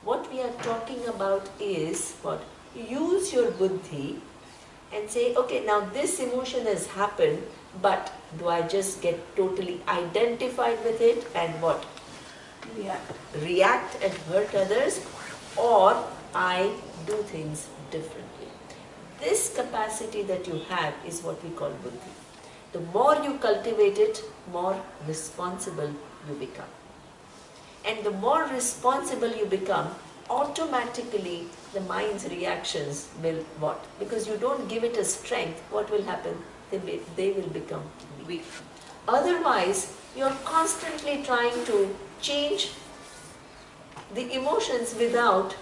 What we are talking about is what? Use your buddhi and say, okay, now this emotion has happened, but do I just get totally identified with it and what? React. React and hurt others, or I do things differently. This capacity that you have is what we call buddhi. The more you cultivate it, more responsible you become. And the more responsible you become, automatically the mind's reactions will what? Because you don't give it a strength, what will happen? They will become weak. Otherwise, you're constantly trying to change the emotions without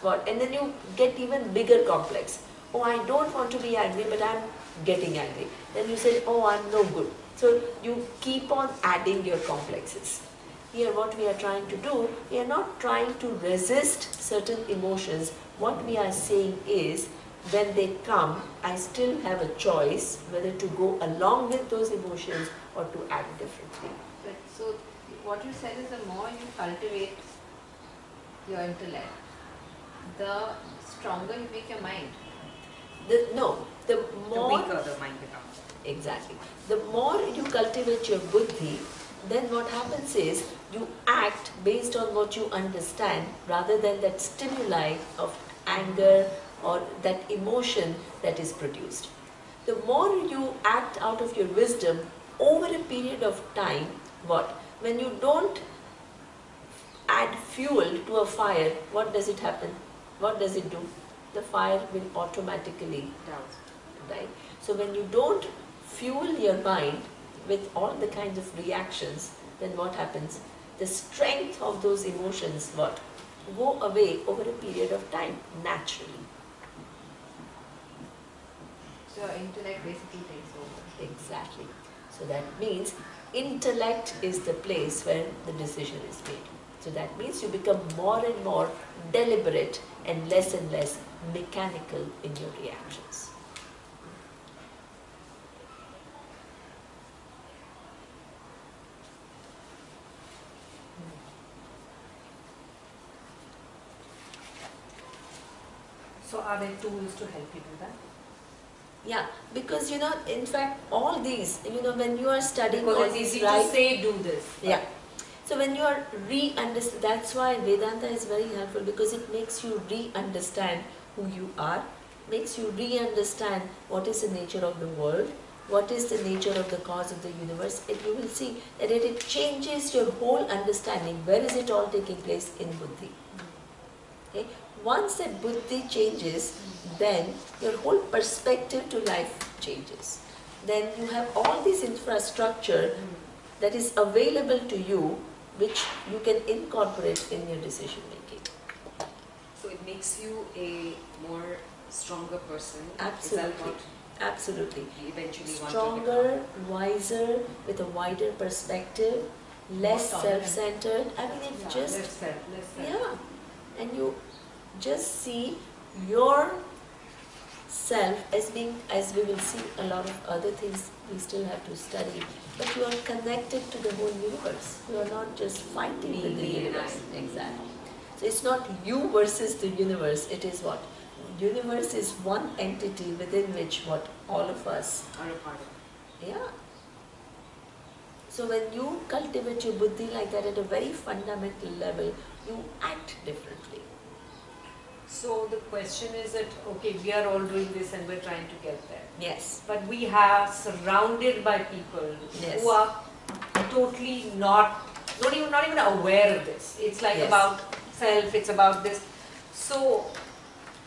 what? And then you get even bigger complex. Oh, I don't want to be angry, but I'm getting angry. Then you say, oh, I'm no good. So you keep on adding your complexes. Here what we are trying to do, we are not trying to resist certain emotions. What we are saying is, when they come, I still have a choice whether to go along with those emotions or to act differently. But so what you said is, the more you cultivate your intellect, the stronger you make your mind. The The more weaker the mind becomes. exactly. The more you cultivate your buddhi, then what happens is you act based on what you understand rather than that stimuli of anger or that emotion that is produced. The more you act out of your wisdom over a period of time, what? When you don't add fuel to a fire, what does it happen? What does it do? The fire will automatically Doubts. die. So when you don't fuel your mind with all the kinds of reactions, then what happens? The strength of those emotions, what? Go away over a period of time, naturally. So your intellect basically takes over. Exactly. So that means intellect is the place where the decision is made. So that means you become more and more deliberate and less mechanical in your reactions. So are there tools to help you do that? Yeah, because in fact, all these, when you are studying Because all it's these, easy right? to say do this. Yeah. So when you are re-understand, that's why Vedanta is very helpful, because it makes you re-understand who you are, makes you re-understand what is the nature of the world, what is the nature of the cause of the universe, and you will see that it changes your whole understanding. Where is it all taking place? In buddhi. Okay? Once that buddhi changes, then your whole perspective to life changes. Then you have all this infrastructure that is available to you, which you can incorporate in your decision making. So it makes you a more stronger person. Absolutely. Is that what Absolutely. we eventually want to Stronger, wiser, with a wider perspective, less More tolerant. self-centered. I mean, it just, Less self. yeah. And you just see your self as being, as we will see a lot of other things we still have to study, but you are connected to the whole universe. You are not just fighting with the universe. Exactly. So it's not you versus the universe, it is what? Universe is one entity within which what? All of us Are a part of. yeah. So when you cultivate your buddhi like that at a very fundamental level, you act differently. So the question is that, okay, we are all doing this and we're trying to get there. Yes. But we are surrounded by people Yes. who are totally not even aware of this. It's like Yes. about self, it's about this. So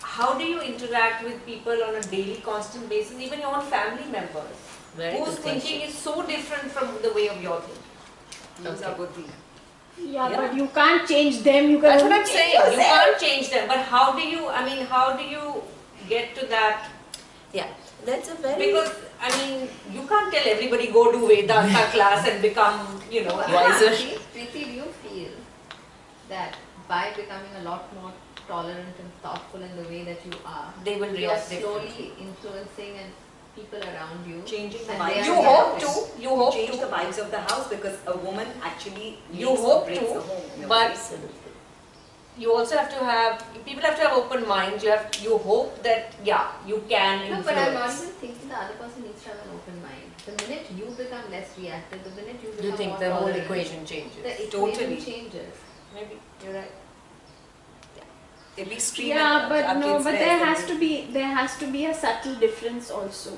how do you interact with people on a daily, constant basis, even your own family members, Very whose good thinking question. is so different from the way of your thinking? Use Okay. our buddhi. Yeah, Yeah. but you can't change them. You can That's what only I'm change saying. You yourself. can't change them. But how do you get to that? Yeah, that's a very Because, you can't tell everybody go do Vedanta class and become, Wiser. Preeti, do you feel that by becoming a lot more tolerant and thoughtful in the way that you are, they will you are react differently. slowly influencing and people around you? Changing the And vibes. they are You hope reacting. to. You hope Change to. the vibes of the house, because a woman actually You makes or hope breaks to, the home in a but- way. absolutely. You also have to have, people have to have open minds. You hope that, you can No, influence. but I'm not even thinking the other person needs to have an open mind. The minute you become less reactive, the minute you become You think more the whole tolerant, equation changes. the equation Totally. changes. Maybe, you're right. If we stream Yeah, it, but our no, kids but less, there then has to be a subtle difference also.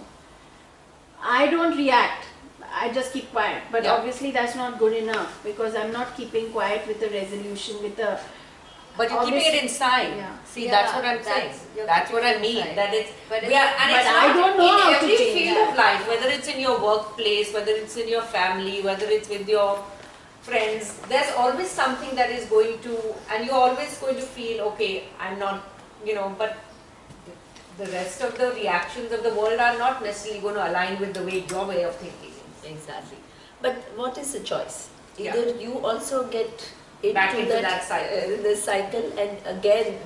I don't react. I just keep quiet. But Yeah. obviously that's not good enough because I'm not keeping quiet with a resolution, with a But you're keeping it inside. Yeah. See, Yeah, that's what I'm saying. you're That's what I keeping it mean. inside. That it's, But we are, and but it's I not don't know in how to every change field that. of life, whether it's in your workplace, whether it's in your family, whether it's with your friends, there's always something that is going to, and you're always going to feel, okay, I'm not, but the rest of the reactions of the world are not necessarily going to align with the way your way of thinking is. Exactly. But what is the choice? Yeah. Either you also get Back into that cycle. the cycle, and again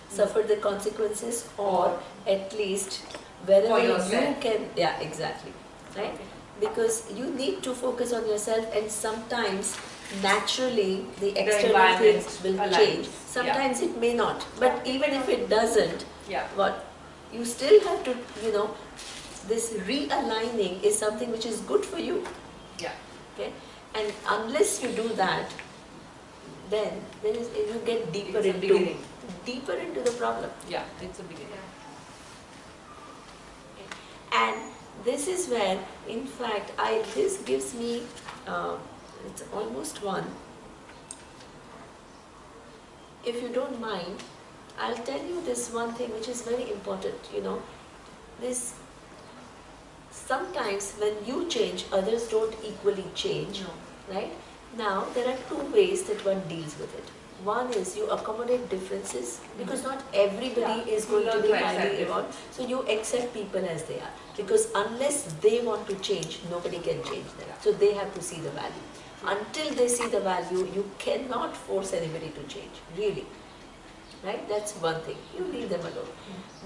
suffer the consequences, or at least wherever For you yourself. can, yeah, exactly, right? Because you need to focus on yourself, and sometimes naturally the external environment things will aligns. change. Yeah. Sometimes it may not, but even if it doesn't, Yeah. what you still have to, this realigning is something which is good for you. Yeah. Okay, and unless you do that, then you get deeper It's a deeper into the problem. Yeah, it's a beginning. And this is where, in fact, this gives me, it's almost one. If you don't mind, I'll tell you this one thing which is very important. This sometimes when you change, others don't equally change. No. Right? Now, there are two ways that one deals with it. One is you accommodate differences, because not everybody is going to learn be to accept highly it. evolved. So you accept people as they are, because unless they want to change, nobody can change them. So they have to see the value. Until they see the value, you cannot force anybody to change, really. Right? That's one thing. You leave them alone.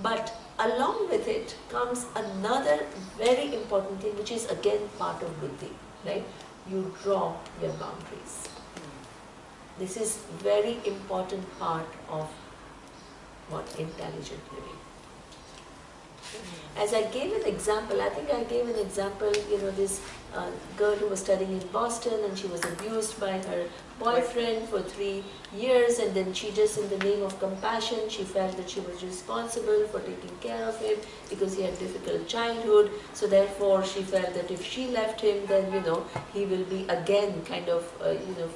But along with it comes another very important thing, which is again part of buddhi. Right? You draw your boundaries. This is very important part of what intelligent living. As I gave an example, I think I gave an example, this girl who was studying in Boston, and she was abused by her boyfriend for 3 years, and then she just, in the name of compassion, she felt that she was responsible for taking care of him because he had difficult childhood. So therefore she felt that if she left him, then he will be again kind of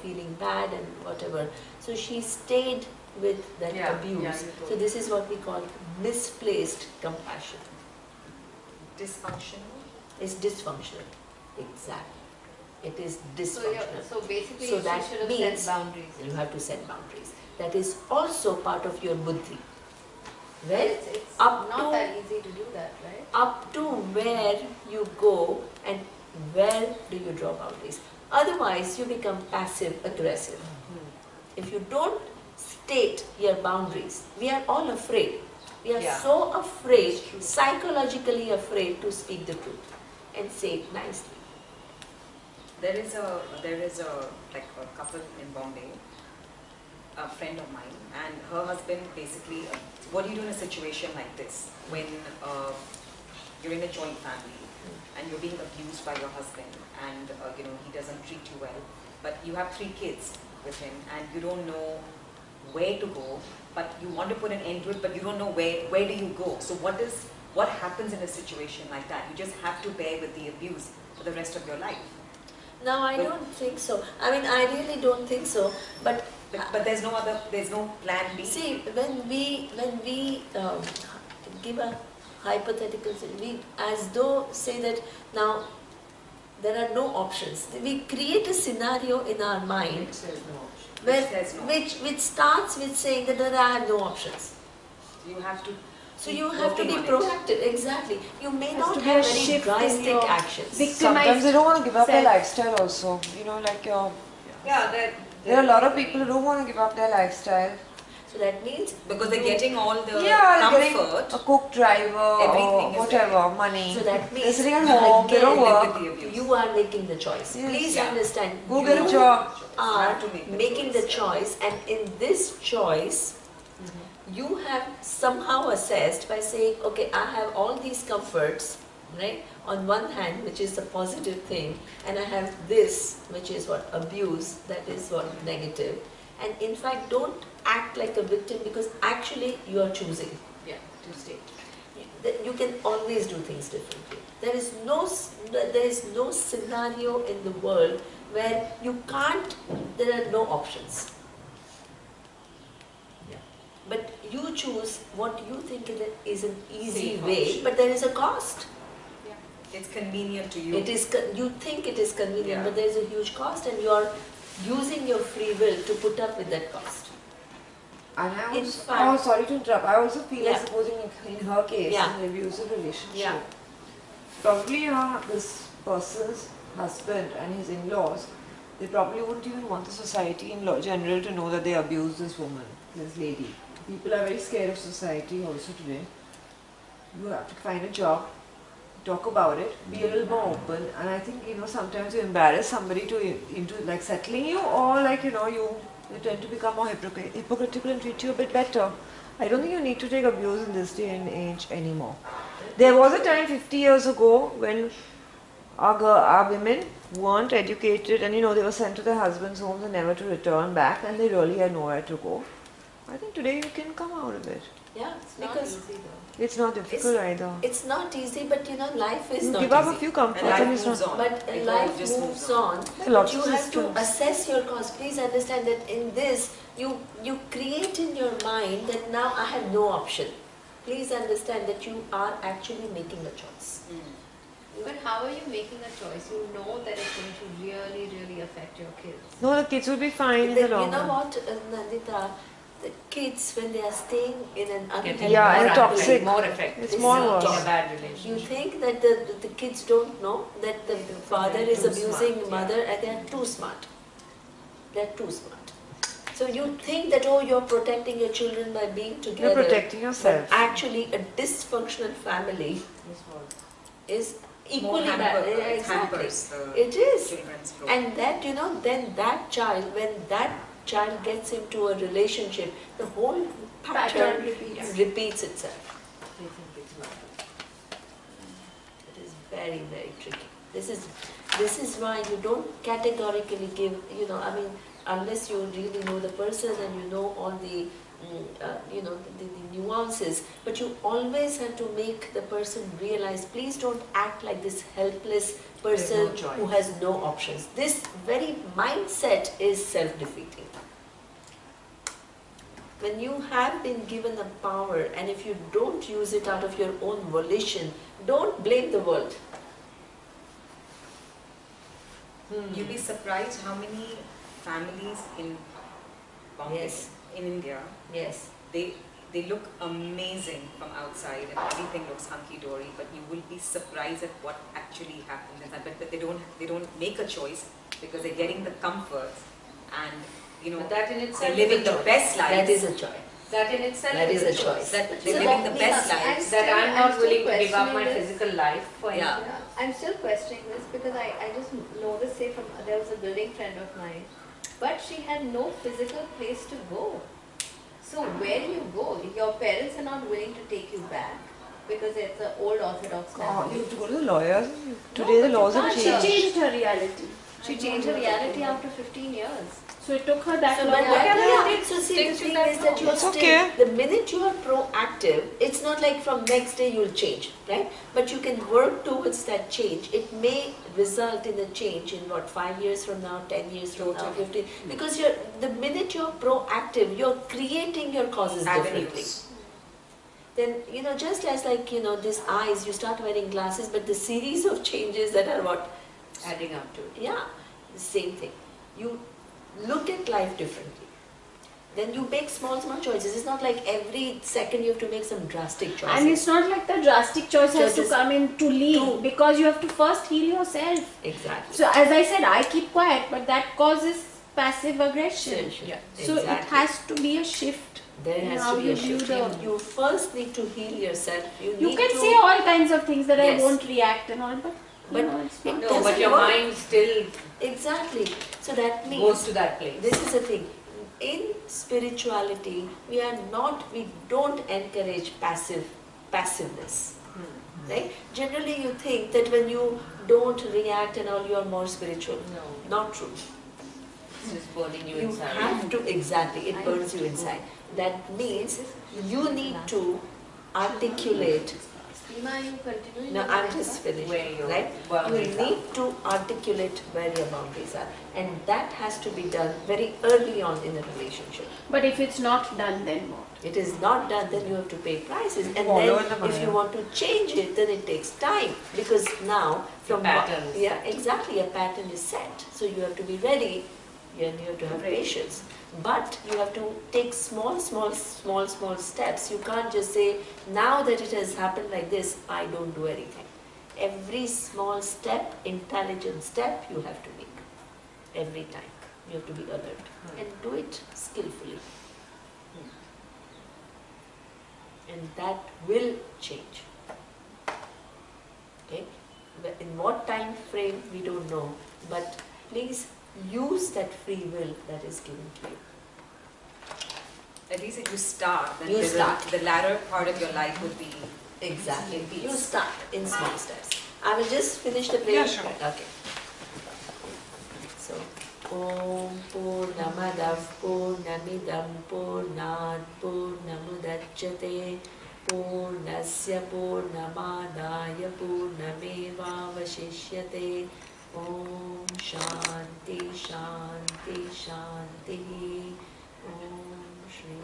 feeling bad and whatever. So she stayed with that abuse. you told So me. this is what we call misplaced compassion. Dysfunctional. It's dysfunctional. Exactly. It is So, dysfunctional. so basically, So you that should have means set boundaries. You have to set boundaries. That is also part of your buddhi. But Well, it's up not to- that easy to do that, right? up to where you go and where do you draw boundaries. Otherwise, you become passive aggressive. If you don't state your boundaries, we are all afraid. We are Yeah. so afraid, psychologically afraid to speak the truth and say it nicely. There is a like a couple in Bombay, a friend of mine, and her husband basically. What do you do in a situation like this when you're in a joint family and you're being abused by your husband, and you know he doesn't treat you well, but you have 3 kids with him, and you don't know where to go, but you want to put an end to it, but you don't know where do you go. So what happens in a situation like that? You just have to bear with the abuse for the rest of your life. No, I don't think so. I mean, I really don't think so. But There's no plan B. see, when we give a hypothetical, we as though say that now there are no options. We create a scenario in our mind where, says no. which starts with saying that there are no options. You have to. So you have to be working on it. proactive. Exactly. You may Has not to be have a very shift in drastic your actions. Sometimes they don't want to give up their self. lifestyle also. You know, like Yeah, there are a lot of people who don't want to give up their lifestyle. So that means Because they're getting all the Yeah, getting comfort. a cook driver Everything or is whatever, money. so that They're means sitting at home, they don't again, work. With the abuse. you are making the choice. Yes. Please Yeah. understand. Go get a you job. are Have to make the making the choice, choice, and in this choice, you have somehow assessed by saying, okay, I have all these comforts, right? On one hand, which is a positive thing, and I have this, which is what abuse, that is what negative. And in fact, don't act like a victim, because actually you are choosing. Yeah, to stay. You can always do things differently. There is no scenario in the world where you can't, there are no options. Yeah. But you choose what you think is an easy Safe way, option. but there is a cost. It's convenient to you. It is, you think it is convenient, Yeah. but there is a huge cost, and you are using your free will to put up with that cost. And I In also, fact- oh, sorry to interrupt. I also feel like Yeah. supposing in her case, Yeah. in an abusive relationship, Yeah. probably this person's husband and his in-laws, they probably wouldn't even want the society in general to know that they abuse this woman, this lady. People are very scared of society also today. You have to find a job, talk about it, be a little more open, and I think sometimes you embarrass somebody into like settling you, or like you tend to become more hypocritical and treat you a bit better. I don't think you need to take abuse in this day and age anymore. There was a time 50 years ago when our women weren't educated, and they were sent to their husbands' homes and never to return back, and they really had nowhere to go. I think today you can come out of it. Yeah, It's not because easy though. It's not difficult either. it's not easy, but life is You not give up easy. a few comforts And life and it's moves not. on. But It all life just moves on. There are But lots you of have systems. to assess your cost. Please understand that in this, you create in your mind that now I have no option. Please understand that you are actually making a choice. But how are you making a choice? You know that it's going to really, really affect your kids. No, the kids will be fine in the You long know run. what, Nandita? The kids, when they are staying in an unhealthy Yeah, and family, toxic. More effective. It's more in worse. a bad you relationship. think that the kids don't know that the father They're is too abusing smart, mother, and they are too smart. They are too smart. So you think that, oh, you're protecting your children by being together. You're protecting yourself. But actually, a dysfunctional family is equally bad. Yeah, exactly. Hampers the It is. children's growth. And that, then that child, when that child gets into a relationship, the whole pattern repeats itself. It is very, very tricky. This is why you don't categorically give, unless you really know the person and you know all the, the nuances, but you always have to make the person realize, please don't act like this helpless person There's no choice. who has no options. This very mindset is self-defeating. When you have been given a power, and if you don't use it out of your own volition, don't blame the world. You'll be surprised how many families in Bombay, Yes. in India, Yes. they look amazing from outside and everything looks hunky-dory, but you will be surprised at what actually happens inside. But they don't make a choice because they're getting the comforts and But that in they're itself living is a the choice. best lives. That is a choice. That in itself That is a choice. choice. That So they're living the that best means life. That I'm not willing to give up my questioning this. physical life for Yeah. anything. Yeah, I'm still questioning this because I just noticed, say, from there was a building friend of mine, but she had no physical place to go. So where do you go? Your parents are not willing to take you back because it's an old Orthodox God, family. you have to go to the lawyers. Today but the you laws have can't. She changed. changed her reality. She changed her reality after 15 years. So it took her that So, long. but Yeah. yeah, so see, the Stick to thing that is that norm. you're It's still, okay. the minute you are proactive, it's not like from next day you'll change, right? But you can work towards that change. It may result in a change in what, 5 years from now, 10 years from now, 15. Because the minute you're proactive, you're creating your causes differently. Avenues. Then, just as like, this eyes, you start wearing glasses, but the series of changes that are what? Adding up to it. Yeah, the same thing. You look at life differently. Then you make small choices. It's not like every second you have to make some drastic choices. And it's not like the drastic choice has to Choices come in to lead, because you have to first heal yourself. Exactly. So as I said, I keep quiet, but that causes passive aggression. Yeah, So it exactly. has to be a shift. There in has how to be you a view shift. the- You first need to heal yourself. You You need can to, say all kinds of things that Yes. I won't react and all, but But it's not. it No, doesn't but your work. mind still Exactly. So that means goes to that place. this is the thing. In spirituality, we don't encourage passiveness. Right? Generally, you think that when you don't react and all, you are more spiritual. No. Not true. It's just burning you You inside. have to, exactly, it burns you inside. That means you need to articulate. Seema, you continue. No, I'm just finished, Where your right? You boundaries are. need to articulate where your boundaries are, and that has to be done very early on in a relationship. But if it's not done, then what? It is not done, then you have to pay prices, and Follow in then the if you Maya. want to change it, then it takes time, because now from patterns. yeah, exactly, a pattern is set, so you have to be ready, and you have to have patience. But you have to take small steps. You can't just say, now that it has happened like this, I don't do anything. Every small step, intelligent step, you have to make. Every time. You have to be alert. And do it skillfully. And that will change. Okay? But in what time frame, we don't know. But please use that free will that is given to you. At least if you start, then You start. the latter part of your life would be Exactly. You start in small steps. I will just finish the prayer. Yeah, sure. Okay. So, Om Purnamadav Purnamidam Purnat Purnamudachyate Purnasya Purnamadaya Purnamevavashishyate Om Shanti Shanti Shanti Om Shri